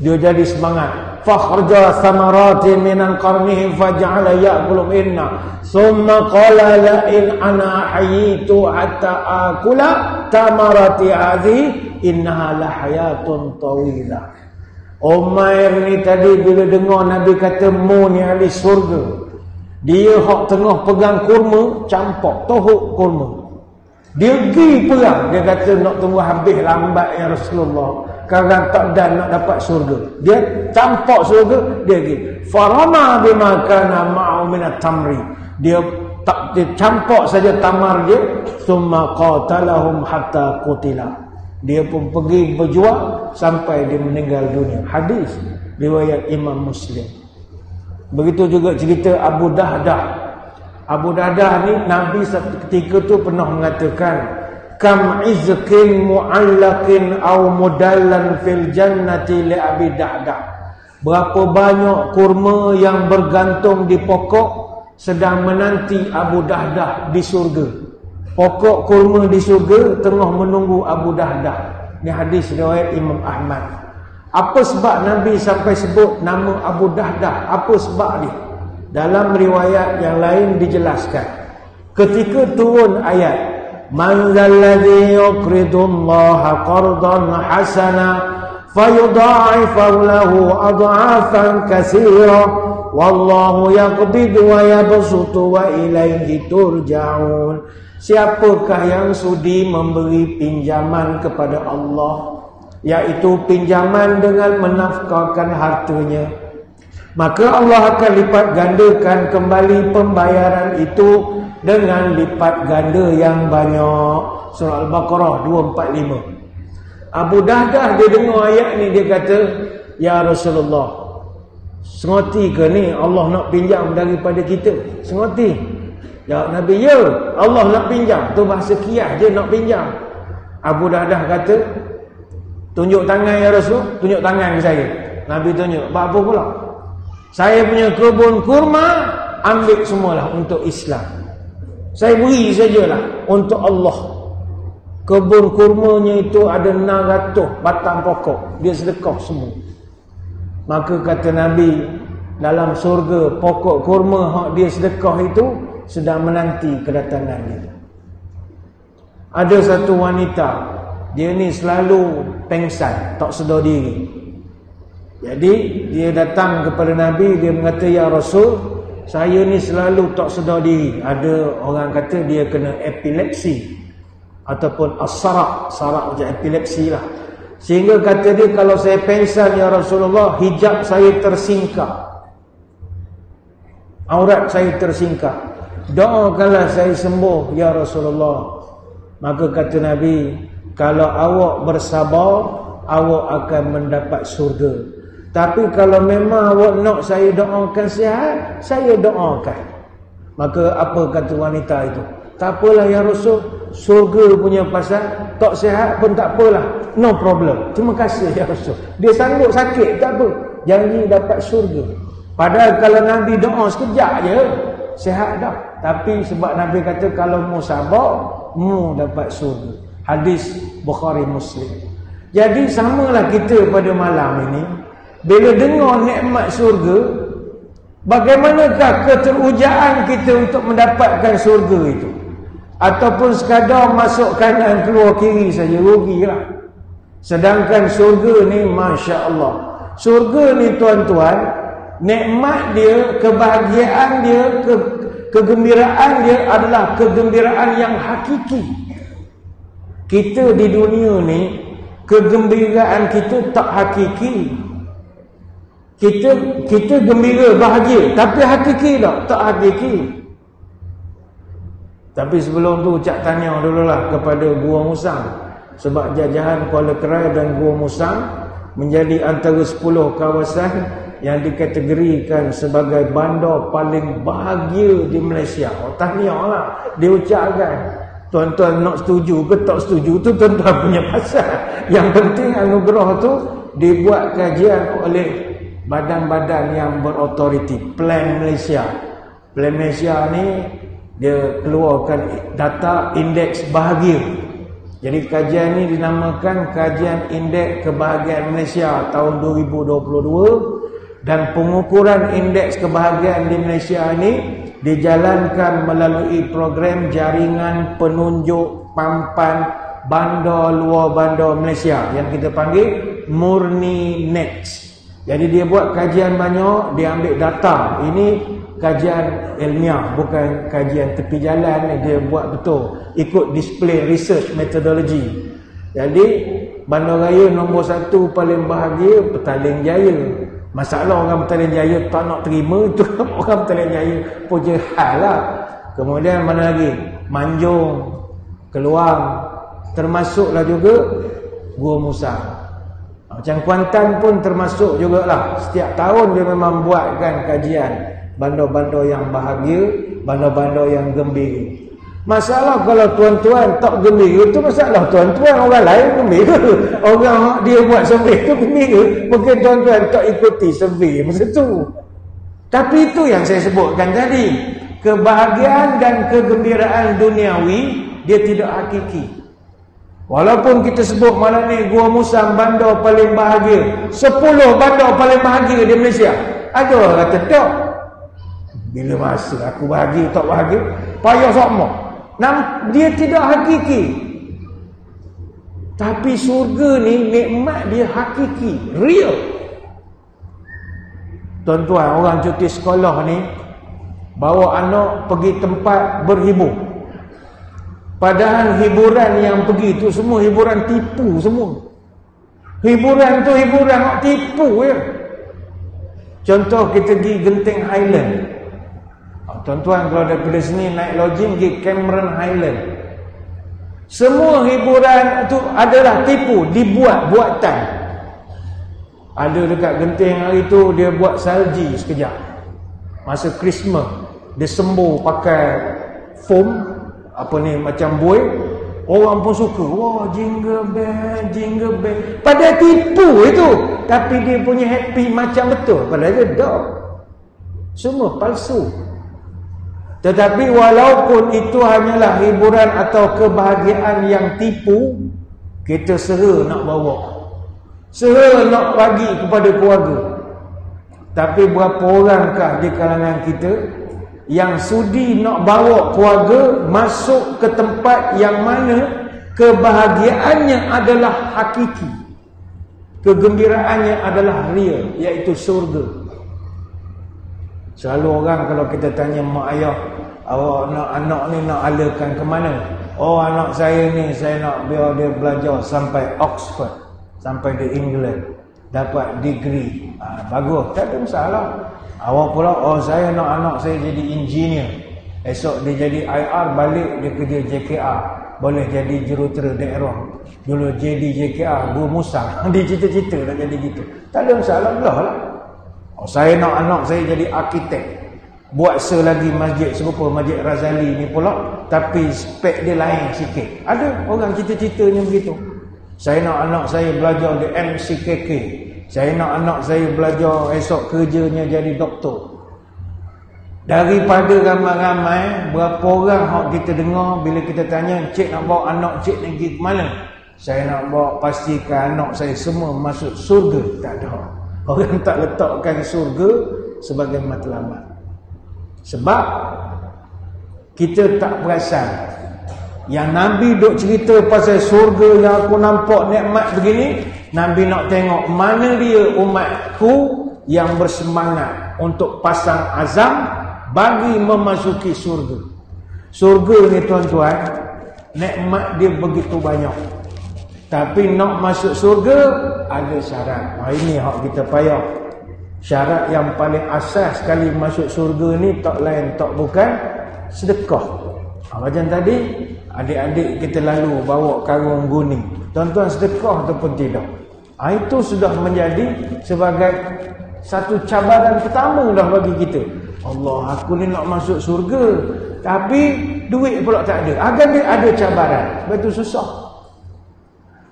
Dia jadi semangat. Fakhraja samaratin minan qarnihim faj'ala ya'kulu minna. Thumma qala la in ana hayitu hatta akula tamarati hadhi innaha la hayatun tawilah. Umair ni tadi bila dengar Nabi kata mu ni ahli surga, dia hak tengah pegang kurma, campak tohuk kurma. Dia pergi perang, dia kata nak tunggu habis lambat ya Rasulullah, kerana tak dan nak dapat surga. Dia campak surga, dia pergi. Farama bima kana ma'u min at-tamri. Dia campak saja tamar dia, summa qatalahum hatta qutila. Dia pun pergi berjuang sampai dia meninggal dunia. Hadis riwayat Imam Muslim. Begitu juga cerita Abu Dahdah. Abu Dahdah ni Nabi ketika tu pernah mengatakan, kam izkin mu'allaqin aw mudallan fil jannati li Abi Dahdah. Berapa banyak kurma yang bergantung di pokok sedang menanti Abu Dahdah di surga. Pokok kurma di surga tengah menunggu Abu Dahdah. Ini hadis riwayat Imam Ahmad. Apa sebab Nabi sampai sebut nama Abu Dahdah? Apa sebab dia? Dalam riwayat yang lain dijelaskan. Ketika turun ayat, man zalladhi yuqridullaha qardan hasana fayudha'ifahu lahu adha'afan katsira wallahu yaqbidu wa yabsutu wa ilaihi turja'un. Siapakah yang sudi memberi pinjaman kepada Allah, yaitu pinjaman dengan menafkahkan hartanya, maka Allah akan lipat gandakan kembali pembayaran itu dengan lipat ganda yang banyak. Surah Al-Baqarah 245. Abu Dahdah dia dengar ayat ni, dia kata, ya Rasulullah, sengoti ke ni Allah nak pinjam daripada kita? Sengoti. Jawab Nabi, ya Allah nak pinjam. Tu bahasa kiyah je, nak pinjam. Abu Dahdah kata, tunjuk tangan ya Rasul. Tunjuk tangan ke saya. Nabi tunjuk. Buat apa pula? Saya punya kebun kurma, ambil semualah untuk Islam. Saya beri sajalah untuk Allah. Kebun kurmanya itu ada 600 batang pokok. Dia sedekah semua. Maka kata Nabi, dalam surga pokok kurma hak dia sedekah itu sedang menanti kedatangan dia. Ada satu wanita, dia ni selalu pengsan, tak sedar diri. Jadi dia datang kepada Nabi, dia mengata, ya Rasul, saya ni selalu tak sedar diri. Ada orang kata dia kena epilepsi ataupun as-sarak. Sarak macam epilepsi lah. Sehingga kata dia, kalau saya pengsan ya Rasulullah, hijab saya tersingkap, aurat saya tersingkap. Doakanlah saya sembuh ya Rasulullah. Maka kata Nabi, kalau awak bersabar, awak akan mendapat surga. Tapi kalau memang awak nak saya doakan sihat, saya doakan. Maka apa kata wanita itu? Tak apalah ya Rasul, surga punya pasal, tak sihat pun tak apalah, no problem. Terima kasih ya Rasul. Dia sanggup sakit, tak apa, janji dapat surga. Padahal kalau Nabi doa sekejap je, sihat dah. Tapi sebab Nabi kata kalau mu sabar, mu dapat surga. Hadis Bukhari Muslim. Jadi samalah kita pada malam ini, bila dengar nikmat surga, bagaimanakah keterujaan kita untuk mendapatkan surga itu? Ataupun sekadar masuk kanan keluar kiri saja, rugilah. Sedangkan surga ni Masya Allah. Surga ni tuan-tuan, nikmat dia, kebahagiaan dia, kegembiraan dia adalah kegembiraan yang hakiki. Kita di dunia ni, kegembiraan kita tak hakiki. Kita gembira, bahagia, tapi hakiki tak hakiki. Tapi sebelum tu Cak tanya dululah kepada Gua Musang. Sebab jajahan Kuala Kerai dan Gua Musang menjadi antara 10 kawasan yang dikategorikan sebagai bandar paling bahagia di Malaysia. Tahniahlah diucapkan. Tuan-tuan nak setuju ke tak setuju tu tuan-tuan punya pasal. Yang penting anugerah tu dibuat kajian oleh badan-badan yang berautoriti. Plan Malaysia. Plan Malaysia ni Dia keluarkan data indeks bahagia. Jadi kajian ini dinamakan Kajian Indeks Kebahagiaan Malaysia tahun 2022, dan pengukuran indeks kebahagiaan di Malaysia ini dijalankan melalui program jaringan penunjuk pampan bandar luar bandar Malaysia yang kita panggil Murni Net. Jadi dia buat kajian banyak, dia ambil data. Ini kajian ilmiah, bukan kajian tepi jalan. Dia buat betul, ikut display research methodology. Jadi bandaraya nombor 1 paling bahagia Petaling Jaya. Masalah orang Petaling Jaya tak nak terima itu orang Petaling Jaya punya hal lah. Kemudian mana lagi? Manjung, Keluang, termasuklah juga Gua Musa. Macam Kuantan pun termasuk jugalah. Setiap tahun dia memang buatkan kajian bandar-bandar yang bahagia, bandar-bandar yang gembira. Masalah kalau tuan-tuan tak gembira, itu masalah tuan-tuan. Orang lain gembira, orang dia buat survey itu gembira. Mungkin tuan-tuan tak ikuti survey masa tu. Tapi itu yang saya sebutkan tadi, kebahagiaan dan kegembiraan duniawi dia tidak hakiki. Walaupun kita sebut malam ni Gua Musang bandar paling bahagia, 10 bandar paling bahagia di Malaysia, ada orang kata tak. Bila masa aku bahagia tak bahagia, payah sama. Dia tidak hakiki. Tapi surga ni nikmat dia hakiki, real. Tuan-tuan, orang cuti sekolah ni bawa anak pergi tempat berhibur. Padahal hiburan yang pergi tu semua hiburan tipu semua. Hiburan tu hiburan nak tipu ya. Contoh kita pergi Genting Highland. Tuan-tuan kalau daripada sini naik lodging pergi Cameron Highland. Semua hiburan tu adalah tipu, dibuat buatan. Ada dekat Genting hari tu dia buat salji sekejap. Masa Christmas dia sembur pakai foam, apa ni, macam buih. Orang pun suka. Wah, jingle bell. Padahal tipu itu. Tapi dia punya happy macam betul. Padahal dia tak. Semua palsu. Tetapi walaupun itu hanyalah hiburan atau kebahagiaan yang tipu, kita sera nak bawa. Sera nak bagi kepada keluarga. Tapi berapa orangkah di kalangan kita yang sudi nak bawa keluarga masuk ke tempat yang mana kebahagiaannya adalah hakiki, kegembiraannya adalah real, iaitu surga. Selalu orang kalau kita tanya mak ayah, awak nak anak ni nak alakan ke mana? Oh, anak saya ni saya nak biar dia belajar sampai Oxford, sampai di England, dapat degree. Bagus, tak ada masalah. Awak pula, oh saya nak anak saya jadi engineer, esok dia jadi IR, balik dia kerja JKR, boleh jadi jurutera daerah. Dulu jadi JKR, Gua Musang, dia cita-cita nak jadi gitu. Tak ada masalah lah. Oh, saya nak anak saya jadi arkitek, buat selagi masjid serupa Masjid Razali ni pula, tapi spek dia lain sikit. Ada orang cita-citanya begitu. Saya nak anak saya belajar di MCKK, saya nak anak saya belajar esok kerjanya jadi doktor. Daripada ramai-ramai, berapa orang hak kita dengar bila kita tanya, cik nak bawa anak cik nak pergi ke mana? Saya nak bawa pastikan anak saya semua masuk surga. Tak ada. Orang tak letakkan surga sebagai matlamat. Sebab kita tak perasan. Yang Nabi duk cerita pasal surga yang aku nampak nikmat begini, Nabi nak tengok mana dia umatku yang bersemangat untuk pasang azam bagi memasuki surga. Surga ni tuan-tuan, nikmat dia begitu banyak. Tapi nak masuk surga ada syarat. Ini hak kita payah. Syarat yang paling asas sekali masuk surga ni tak lain tak bukan sedekah. Macam tadi adik-adik kita lalu bawa karung guning. Tuan-tuan sedekah ataupun tidak? Itu sudah menjadi sebagai satu cabaran pertama dah bagi kita. Allah, aku ni nak masuk surga, tapi duit pula tak ada. Agar dia ada cabaran. Sebab itu susah.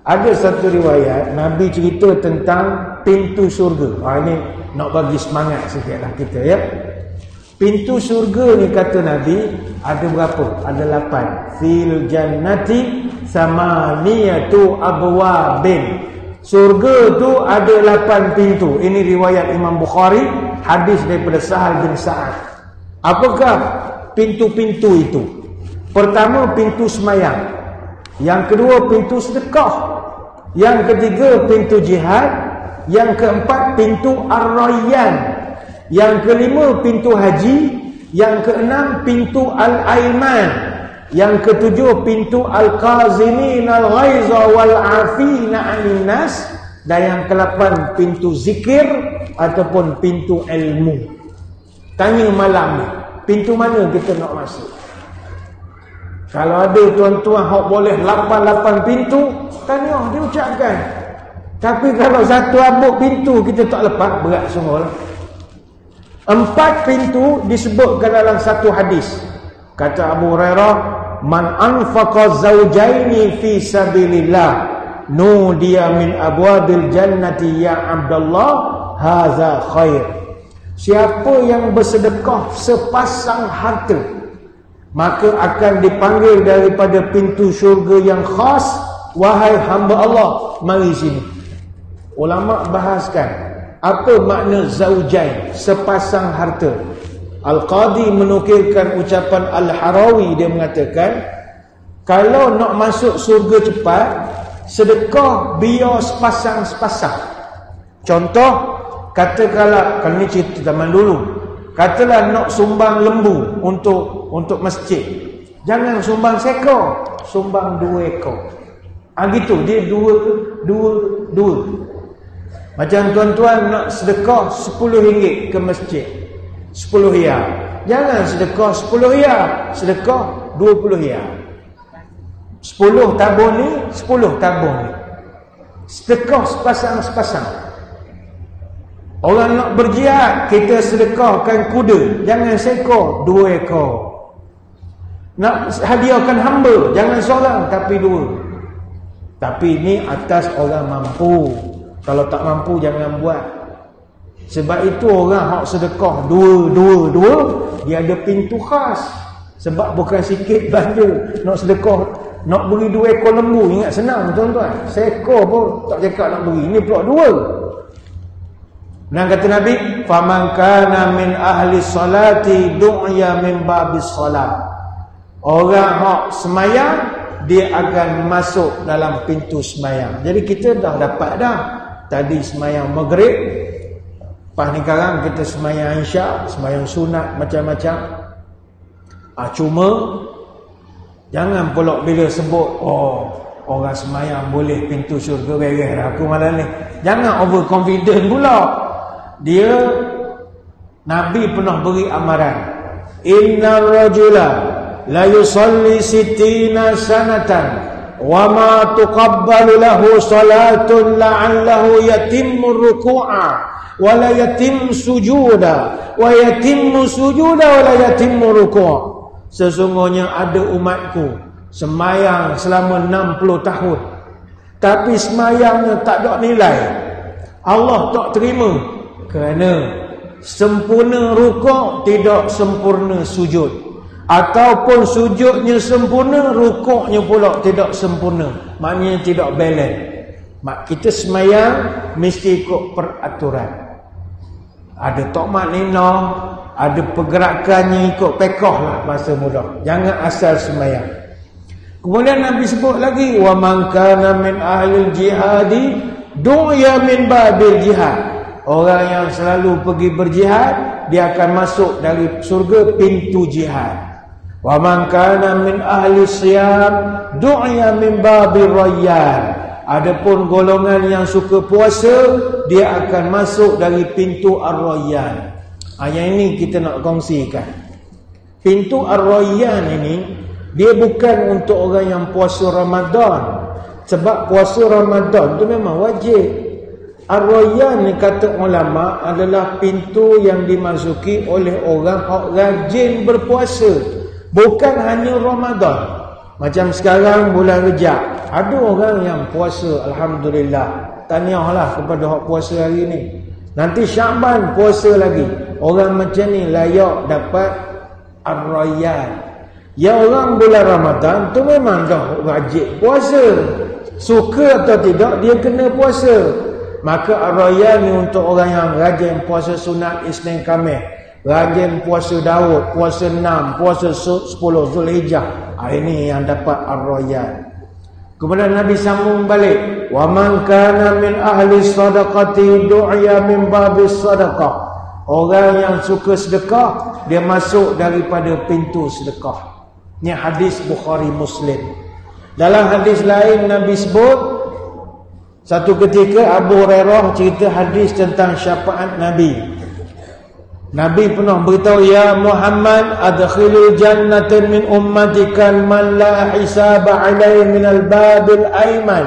Ada satu riwayat Nabi cerita tentang pintu surga. Ini nak bagi semangat sikitlah kita ya. Pintu surga ni kata Nabi Ada berapa? Ada 8. Fil jannati samaniyatu abwabin. Surga tu ada 8 pintu. Ini riwayat Imam Bukhari, hadis daripada Sahal bin Sa'ad. Apakah pintu-pintu itu? Pertama, pintu semayang. Yang kedua, pintu sedekah. Yang ketiga, pintu jihad. Yang keempat, pintu ar-rayyan. Yang kelima, pintu haji. Yang keenam, pintu al-aiman. Yang ketujuh, pintu al-qazimin al-ghaiza wal-afina 'anil nas. Dan yang ke-8, pintu zikir ataupun pintu ilmu. Tanya malam ni, pintu mana kita nak masuk? Kalau ada tuan-tuan hok boleh 8 pintu, tanya dia ucapkan. Tapi kalau satu abuk pintu kita tak lepas, berat sungguh. 4 pintu disebutkan dalam satu hadis. Kata Abu Hurairah, man anfaqa zawjaini fi sabilillah nudiya min abwabil jannati ya Abdullah hadza khair. Siapa yang bersedekah sepasang harta, maka akan dipanggil daripada pintu syurga yang khas, wahai hamba Allah, mari sini. Ulama bahaskan apa makna zaujain, sepasang harta. Al-Qadi menukilkan ucapan Al-Harawi, dia mengatakan kalau nak masuk surga cepat, sedekah biar sepasang-sepasang. Contoh, katakanlah, kalau ni cerita zaman dulu, katalah nak sumbang lembu untuk masjid, jangan sumbang seekor, sumbang 2 ekor. Gitu, dia dua. Macam tuan-tuan nak sedekah RM10 ke masjid, 10 riyal. Jangan sedekah 10 riyal, sedekah 20 riyal. 10 tabung ni, 10 tabung ni. Sedekah sepasang-sepasang. Orang nak berjihad, kita sedekahkan kuda, jangan seekor, 2 ekor. Nak hadiahkan hamba, jangan seorang tapi 2. Tapi ni atas orang mampu. Kalau tak mampu jangan buat. Sebab itu orang hak sedekah dua, dia ada pintu khas. Sebab bukan sikit belanja. Nak sedekah, nak beri 2 ekor lembu, ingat senang tuan-tuan. Seekor pun tak cakap nak beri. Ini pula 2. Dan kata Nabi, faman kana min ahli salati du'ya min babis salat. Orang hak semayang, dia akan masuk dalam pintu semayang. Jadi kita dah dapat dah. Tadi semayang maghrib, lepas ni sekarang kita semayang isyak, semayang sunat, macam-macam. Cuma jangan pula bila sebut orang semayang boleh pintu syurga, beres dah aku malam ni. Jangan overconfident pula. Dia, Nabi pernah beri amaran, inna rajula la yusalli 60 sanatan wa ma tuqabbalu lahu salatun la'allahu yatimmu ruku'a wa la yatimmu sujuda wa yatimmu sujuda wa la yatimmu ruku'a. Sesungguhnya ada umatku semayang selama 60 tahun, tapi semayangnya tak ada nilai, Allah tak terima, kerana sempurna rukuk tidak sempurna sujud, ataupun sujudnya sempurna, rukuknya pula tidak sempurna, maknanya tidak balance. Kita semayang mesti ikut peraturan. Ada tokmat nina, ada pergerakannya, ikut pekoh lah bahasa mudah. Jangan asal semayang. Kemudian Nabi sebut lagi, wa man kana min ahlil jihadi du'ya min babil jihad. Orang yang selalu pergi berjihad, dia akan masuk dari surga pintu jihad. Wa man kana min ahli siyam du'ya min babil rayyan. Adapun golongan yang suka puasa, dia akan masuk dari pintu ar-rayyan. Yang ini kita nak kongsikan. Pintu ar-rayyan ini, dia bukan untuk orang yang puasa Ramadan. Sebab puasa Ramadan tu memang wajib. Ar-rayyan ni kata ulama adalah pintu yang dimasuki oleh orang yang rajin berpuasa. Bukan hanya Ramadan. Macam sekarang bulan Rejab, ada orang yang puasa, alhamdulillah. Tahniahlah kepada hak puasa hari ni. Nanti Syaban puasa lagi. Orang macam ni layak dapat ar-rayyan. Ya orang bulan Ramadan tu memang dah wajib puasa. Suka atau tidak dia kena puasa. Maka Ar-Rayyan ni untuk orang yang rajin puasa sunat Isnin Khamis, rajin puasa Daud, puasa 6, puasa 10 Zulhijjah. Ini yang dapat Ar-Rayyan. Kemudian Nabi sambung balik, wa man kana min ahli sadaqati du'ya min babis sadaqah. Orang yang suka sedekah, dia masuk daripada pintu sedekah. Ini hadis Bukhari Muslim. Dalam hadis lain Nabi sebut, satu ketika Abu Hurairah cerita hadis tentang syafaat Nabi. Nabi pernah beritahu, ya Muhammad, adkhilul jannata min ummatika man la hisaba alaihi min al-babil ayman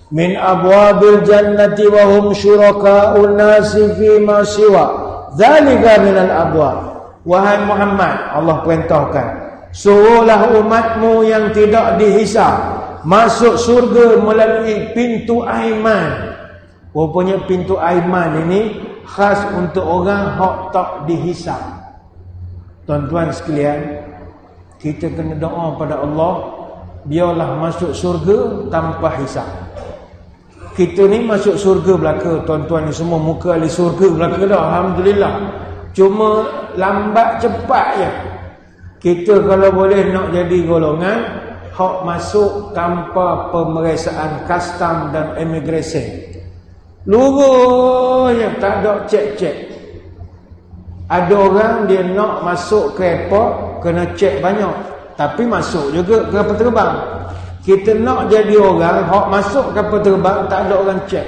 min abwabil jannati wa hum syuraka'un nasi fi ma siwa dzalika min al-abwab. Wahai Muhammad, Allah perintahkan, suruhlah umatmu yang tidak dihisab masuk surga melalui pintu Aiman. Rupanya pintu Aiman ini khas untuk orang hak tak dihisab. Tuan-tuan sekalian, kita kena doa pada Allah, biarlah masuk surga tanpa hisab. Kita ni masuk surga belaka, tuan-tuan ni semua muka ahli surga belaka dah, alhamdulillah. Cuma lambat cepat je. Kita kalau boleh nak jadi golongan hak masuk tanpa pemeriksaan custom dan immigration. Lurusnya, tak ada cek-cek. Ada orang dia nak masuk ke airport kena cek banyak, tapi masuk juga ke kapal terbang. Kita nak jadi orang hak masuk kapal terbang tak ada orang cek.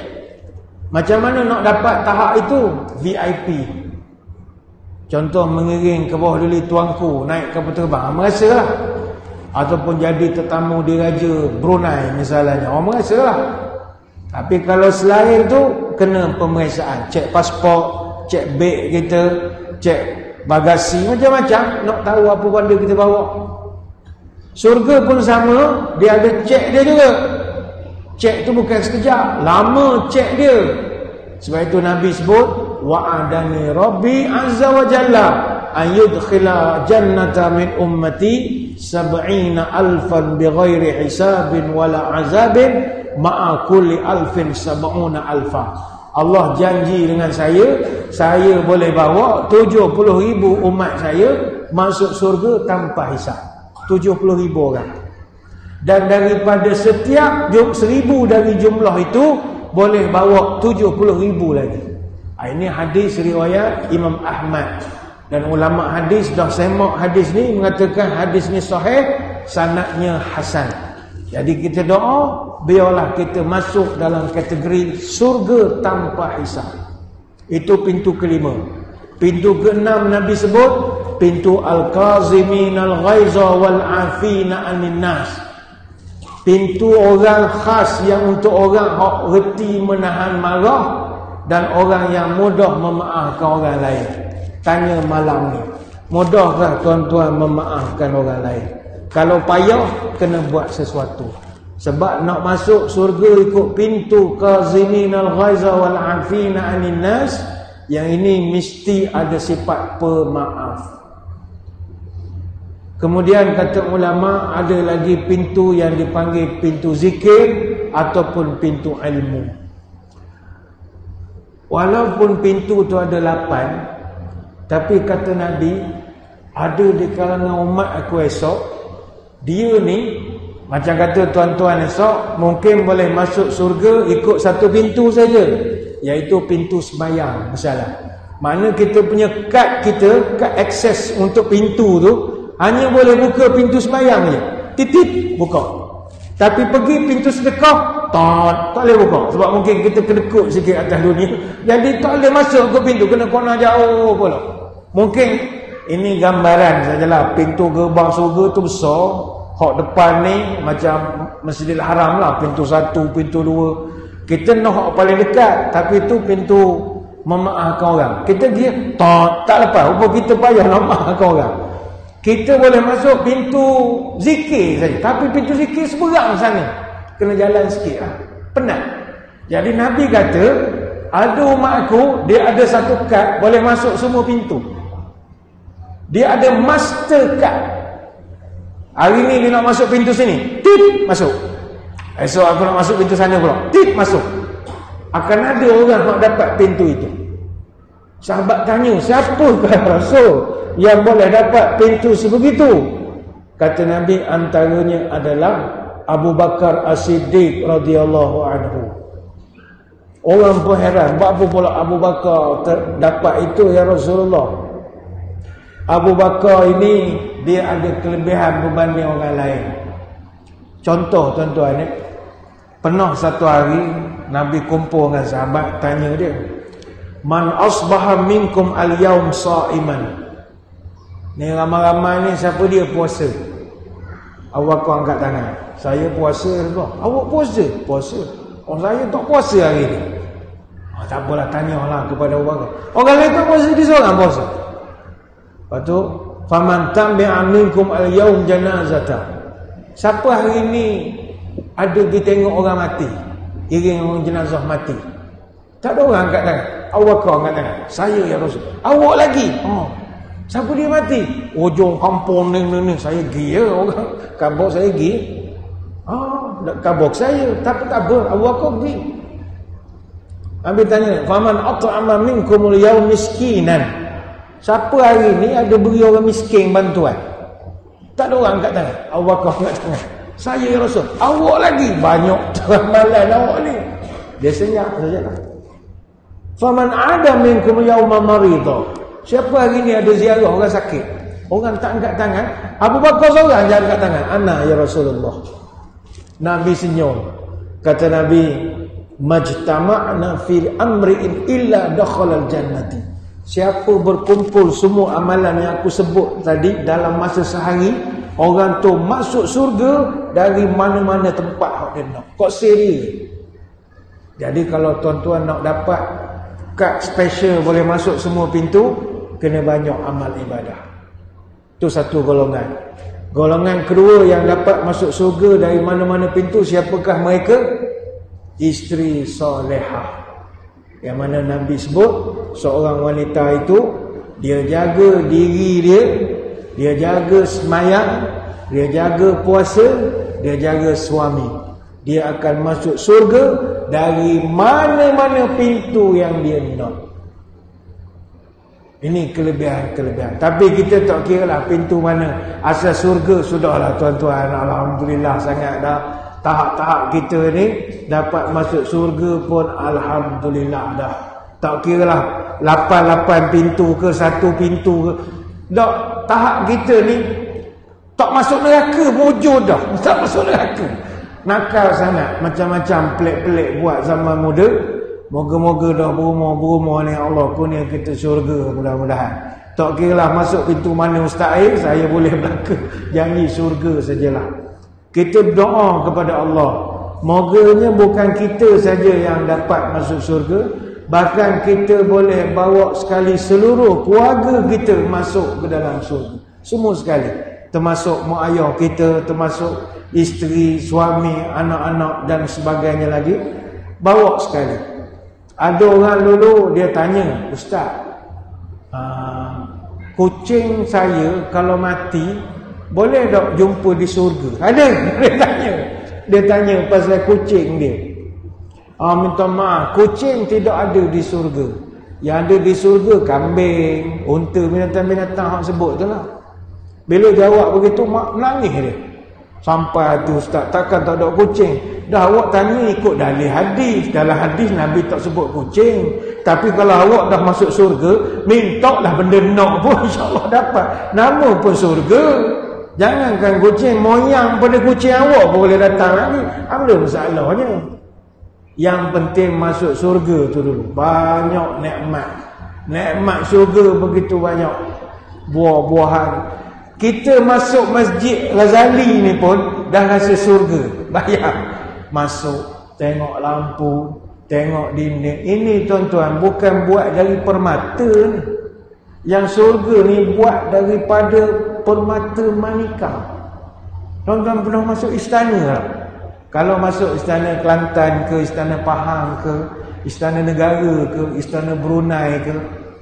Macam mana nak dapat tahap itu? VIP. Contoh mengiring ke bawah duli tuanku naik kapal terbang, merasalah. Ataupun jadi tetamu di Raja Brunei misalnya, orang merasalah. Tapi kalau selain tu kena pemeriksaan, cek pasport, cek beg kita, cek bagasi, macam-macam, nak tahu apa benda kita bawa. Surga pun sama, dia ada cek dia juga. Cek tu bukan sekejap, lama cek dia. Sebab itu Nabi sebut, wa'adani Rabbi azza wa jalla an yudkhila jannata min ummati 70,000 bighairi hisabin wala azabin ma'a kulli alfin 70,000. Allah janji dengan saya boleh bawa 70,000 umat saya masuk surga tanpa hisab. 70,000 orang. Dan daripada setiap 1,000 dari jumlah itu boleh bawa 70,000 lagi. Ini hadis riwayat Imam Ahmad. Dan ulama hadis dah semak hadis ni, mengatakan hadis ni sahih, sanadnya hasan. Jadi kita doa, biarlah kita masuk dalam kategori surga tanpa hisab. Itu pintu kelima. Pintu keenam Nabi sebut, pintu al-kazimin al-ghaiza wal-afina anin nas. Pintu orang khas yang untuk orang hak reti menahan marah dan orang yang mudah memaafkan orang lain. Tanya malam ni, mudahkah tuan-tuan memaafkan orang lain? Kalau payah, kena buat sesuatu. Sebab nak masuk surga ikut pintu kazimin al-ghaiza wal-afina anin nas, yang ini mesti ada sifat pemaaf. Kemudian kata ulama, ada lagi pintu yang dipanggil pintu zikir ataupun pintu ilmu. Walaupun pintu tu ada 8, tapi kata Nabi, ada di kalangan umat aku esok, dia ni macam kata tuan-tuan esok mungkin boleh masuk surga ikut satu pintu saja, iaitu pintu sembahyang misalnya. Mana kita punya kad akses untuk pintu tu hanya boleh buka pintu sembahyang je, titip buka. Tapi pergi pintu sedekah tak boleh buka, sebab mungkin kita kedekut sikit atas dunia, jadi tak boleh masuk ke pintu, kena kona jauh pula. Mungkin ini gambaran sajalah, pintu gerbang surga tu besar. Hak depan ni macam Masjidil Haram lah, pintu 1, pintu 2. Kita nak hak paling dekat, tapi tu pintu memaafkan orang. Kita dia tak lepas, apa kita payah nak maafkan orang. Kita boleh masuk pintu zikir saja, tapi pintu zikir seberang sana, kena jalan sikit lah, penat. Jadi Nabi kata, ada umat aku, dia ada satu kad, boleh masuk semua pintu. Dia ada master card. Hari ni dia nak masuk pintu sini, tit, masuk. Esok aku nak masuk pintu sana pula, tit, masuk. Akan ada orang nak dapat pintu itu. Sahabat tanya, siapakah Rasul yang boleh dapat pintu sebegitu? Kata Nabi, antaranya adalah Abu Bakar As-Siddiq radhiyallahu anhu. Orang pun heran, apa pula Abu Bakar dapat itu ya Rasulullah? Abu Bakar ini dia ada kelebihan berbanding orang lain. Contoh tuan-tuan ni, pernah satu hari Nabi kumpul dengan sahabat, tanya dia, man asbaha minkum al-yawm sa'iman. Ni ramai-ramai ni siapa dia puasa? Abu Bakar angkat tangan, saya puasa tu. Awak puasa? Puasa. Oh, saya tak puasa hari ni. Tak apalah, tanyalah kepada Abu Bakar. Orang lain tak puasa, dia seorang puasa. Lepas tu, faman tabi'a minkum al-yawm janazata. Siapa hari ni ada pergi tengok orang mati, iring orang jenazah mati? Tak ada orang angkat tangan. Abu Bakar angkat tangan, saya ya Rasul. Awak lagi? Siapa dia mati? Ujung kampung ni, saya pergi ya, orang kabur saya pergi. Kabur saya, tapi tak apa, Abu Bakar pergi. Nabi tanya, faman at'ama minkum al-yawm miskinan. Siapa hari ni ada beri orang miskin bantuan? Tak ada orang angkat tangan. Abu Bakar angkat tangan, saya ya Rasul. Awak lagi? Banyak ramalan awak ni. Dia senyap sajalah. Faman ada minkum yawma marida. Siapa hari ni ada ziarah orang sakit? Orang tak angkat tangan. Abu Bakar seorang je angkat tangan. Ana ya Rasulullah. Nabi senyum. Kata Nabi, majtama'na fil amri'in illa dakhalal jannati. Siapa berkumpul semua amalan yang aku sebut tadi dalam masa sehari, orang tu masuk surga dari mana-mana tempat dia nak. Kok serius? Jadi kalau tuan-tuan nak dapat kad special boleh masuk semua pintu, kena banyak amal ibadah. Itu satu golongan. Golongan kedua yang dapat masuk surga dari mana-mana pintu, siapakah mereka? Isteri solehah. Yang mana Nabi sebut, seorang wanita itu, dia jaga diri dia jaga semayang, dia jaga puasa, dia jaga suami. Dia akan masuk surga dari mana-mana pintu yang dia nak. Ini kelebihan-kelebihan. Tapi kita tak kira lah pintu mana. Asal surga, sudahlah tuan-tuan. Alhamdulillah sangat dah. Tahap-tahap kita ni dapat masuk surga pun alhamdulillah dah. Tak kira lah 8 pintu ke 1 pintu ke. Tak, tahap kita ni tak masuk neraka wujud dah. Tak masuk neraka. Nakal sangat. Macam-macam pelik-pelik buat zaman muda. Moga-moga dah berumur-berumur ni Allah kurnia kita syurga mudah-mudahan. Tak kira lah masuk pintu mana Ustaz Air, saya boleh belaka. Janji syurga sajalah. Kita doa kepada Allah, moganya bukan kita saja yang dapat masuk syurga, bahkan kita boleh bawa sekali seluruh keluarga kita masuk ke dalam syurga. Semua sekali. Termasuk mak ayah kita, termasuk isteri, suami, anak-anak dan sebagainya lagi. Bawa sekali. Ada orang dulu dia tanya, Ustaz, kucing saya kalau mati boleh tak jumpa di surga? Ada? Dia tanya pasal kucing dia. Minta maaf, kucing tidak ada di surga. Yang ada di surga kambing, unta, binatang-binatang hak sebut tu lah. Bila jawab begitu, mak menangis dia. Sampai tu Ustaz, takkan tak ada kucing? Dah awak tanya ikut dalil hadis. Dalam hadis Nabi tak sebut kucing. Tapi kalau awak dah masuk surga, mintalah benda nak pun insyaAllah dapat. Nama pun surga. Jangankan kucing, moyang pada kucing awak pun boleh datang lagi. Apa masalahnya? Yang penting masuk surga tu dulu. Banyak nikmat. Nikmat surga begitu banyak. Buah-buahan. Kita masuk Masjid Ghazali ni pun dah rasa surga. Bayar. Masuk, tengok lampu, tengok dinding. Ini tuan-tuan bukan buat dari permata ni. Yang surga ni buat daripada permata manika. Tuan-tuan pernah masuk istana tak? Kalau masuk istana Kelantan ke, istana Pahang ke, istana negara ke, istana Brunei ke,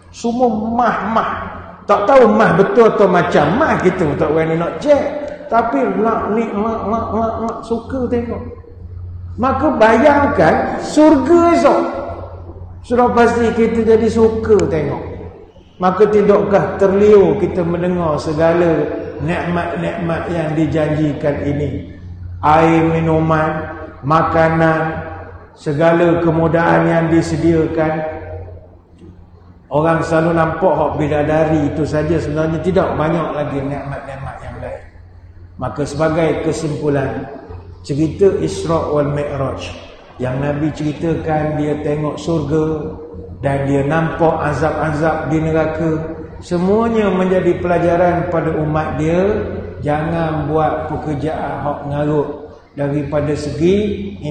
semua mah-mah. Tak tahu mah betul atau macam mah kita tak berani nak cek. tapi nak suka tengok. Maka bayangkan surga esok, sudah pasti kita jadi suka tengok. Maka tidakkah terliur kita mendengar segala nikmat-nikmat yang dijanjikan ini, air minuman, makanan, segala kemudahan yang disediakan. Orang selalu nampak hak bidadari itu saja, sebenarnya tidak, banyak lagi nikmat-nikmat yang lain. Maka sebagai kesimpulan, cerita Isra wal Mi'raj yang Nabi ceritakan, dia tengok surga dan dia nampak azab-azab di neraka, semuanya menjadi pelajaran pada umat dia. Jangan buat pekerjaan hak ngarut. Daripada segi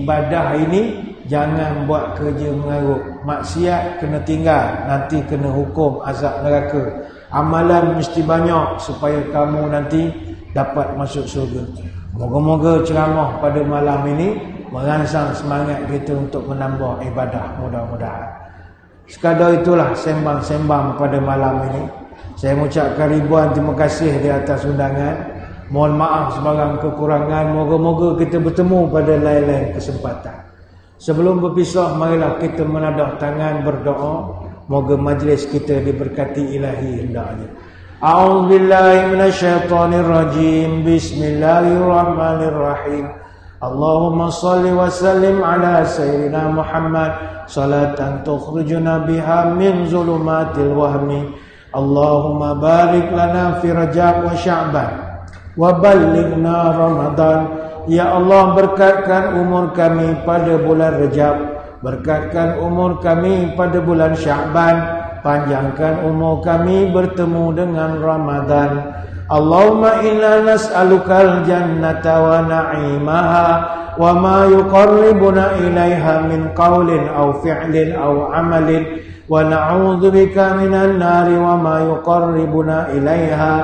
ibadah ini, jangan buat kerja mengarut. Maksiat kena tinggal, nanti kena hukum azab neraka. Amalan mesti banyak supaya kamu nanti dapat masuk surga. Moga-moga ceramah pada malam ini merangsang semangat kita untuk menambah ibadah, mudah-mudahan. Sekadar itulah sembang-sembang pada malam ini. Saya mengucapkan ribuan terima kasih di atas undangan. Mohon maaf sebarang kekurangan. Moga-moga kita bertemu pada lain-lain kesempatan. Sebelum berpisah, marilah kita menadah tangan berdoa. Moga majlis kita diberkati ilahi hendaknya. A'udzubillahi minasyaitonirrajim. Bismillahirrahmanirrahim. Allahumma salli wa sallim ala sayyidina Muhammad salatan tukhrijuna biha min zulumatil wahmi. Allahumma barik lana fi Rajab wa Sya'ban wa ballighna Ramadan. Ya Allah, berkatkan umur kami pada bulan Rajab, berkatkan umur kami pada bulan Sya'ban, panjangkan umur kami bertemu dengan Ramadan. Allahumma inna nas'alukal jannata wa na'imaha wa ma yuqarribuna ilaiha min qawlin aw fi'lin aw amalin, wa na'udzubika minan nari wa ma yuqarribuna ilaiha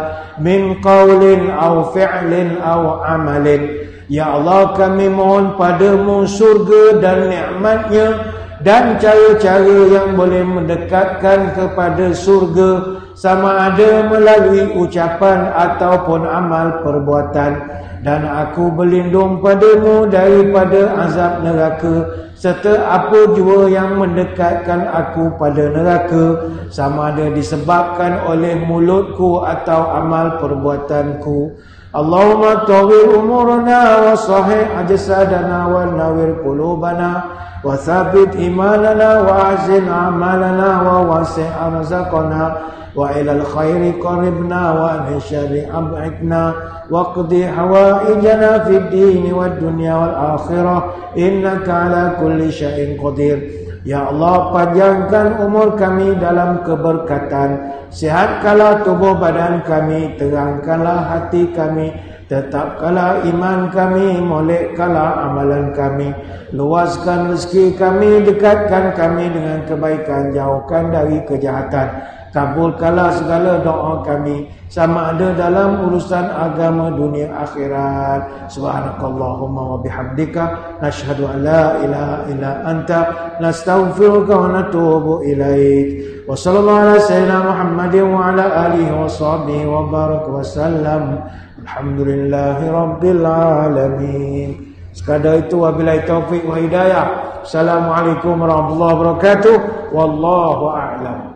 min qawlin aw fi'lin aw amalin. Ya Allah, kami mohon padamu surga dan nikmatnya dan cara-cara yang boleh mendekatkan kepada surga, sama ada melalui ucapan ataupun amal perbuatan. Dan aku berlindung padamu daripada azab neraka serta apa jua yang mendekatkan aku pada neraka, sama ada disebabkan oleh mulutku atau amal perbuatanku. Allahumma tawil umurana wa sahih ajsadana wa nawir qulubana wa thabit imanana wa azin amalana wa wasi' arzaqana wa ilal khairi qaribna wa min syarri ab'idna wa qdi hawaijana fid dini wad dunya wal akhirah innaka ala kulli syai'in qadir. Ya Allah, panjangkan umur kami dalam keberkatan, sihatkanlah tubuh badan kami, terangkanlah hati kami, tetapkanlah iman kami, molekkanlah amalan kami, luaskan rezeki kami, dekatkan kami dengan kebaikan, jauhkan dari kejahatan. Kabulkanlah segala doa kami, sama ada dalam urusan agama, dunia, akhirat. Subhanakallahumma wa bihamdika nashhadu an la ilaha illa anta nastaghfiruka wa natubu ilaik. Wa sallallahu ala sayyidina Muhammadin wa ala alihi wa sahbihi wa baraka wa sallam. Alhamdulillahi rabbil alamin. Sekadar itu, wabillahi taufik wa hidayah. Assalamualaikum warahmatullahi wabarakatuh. Wallahu a'lam.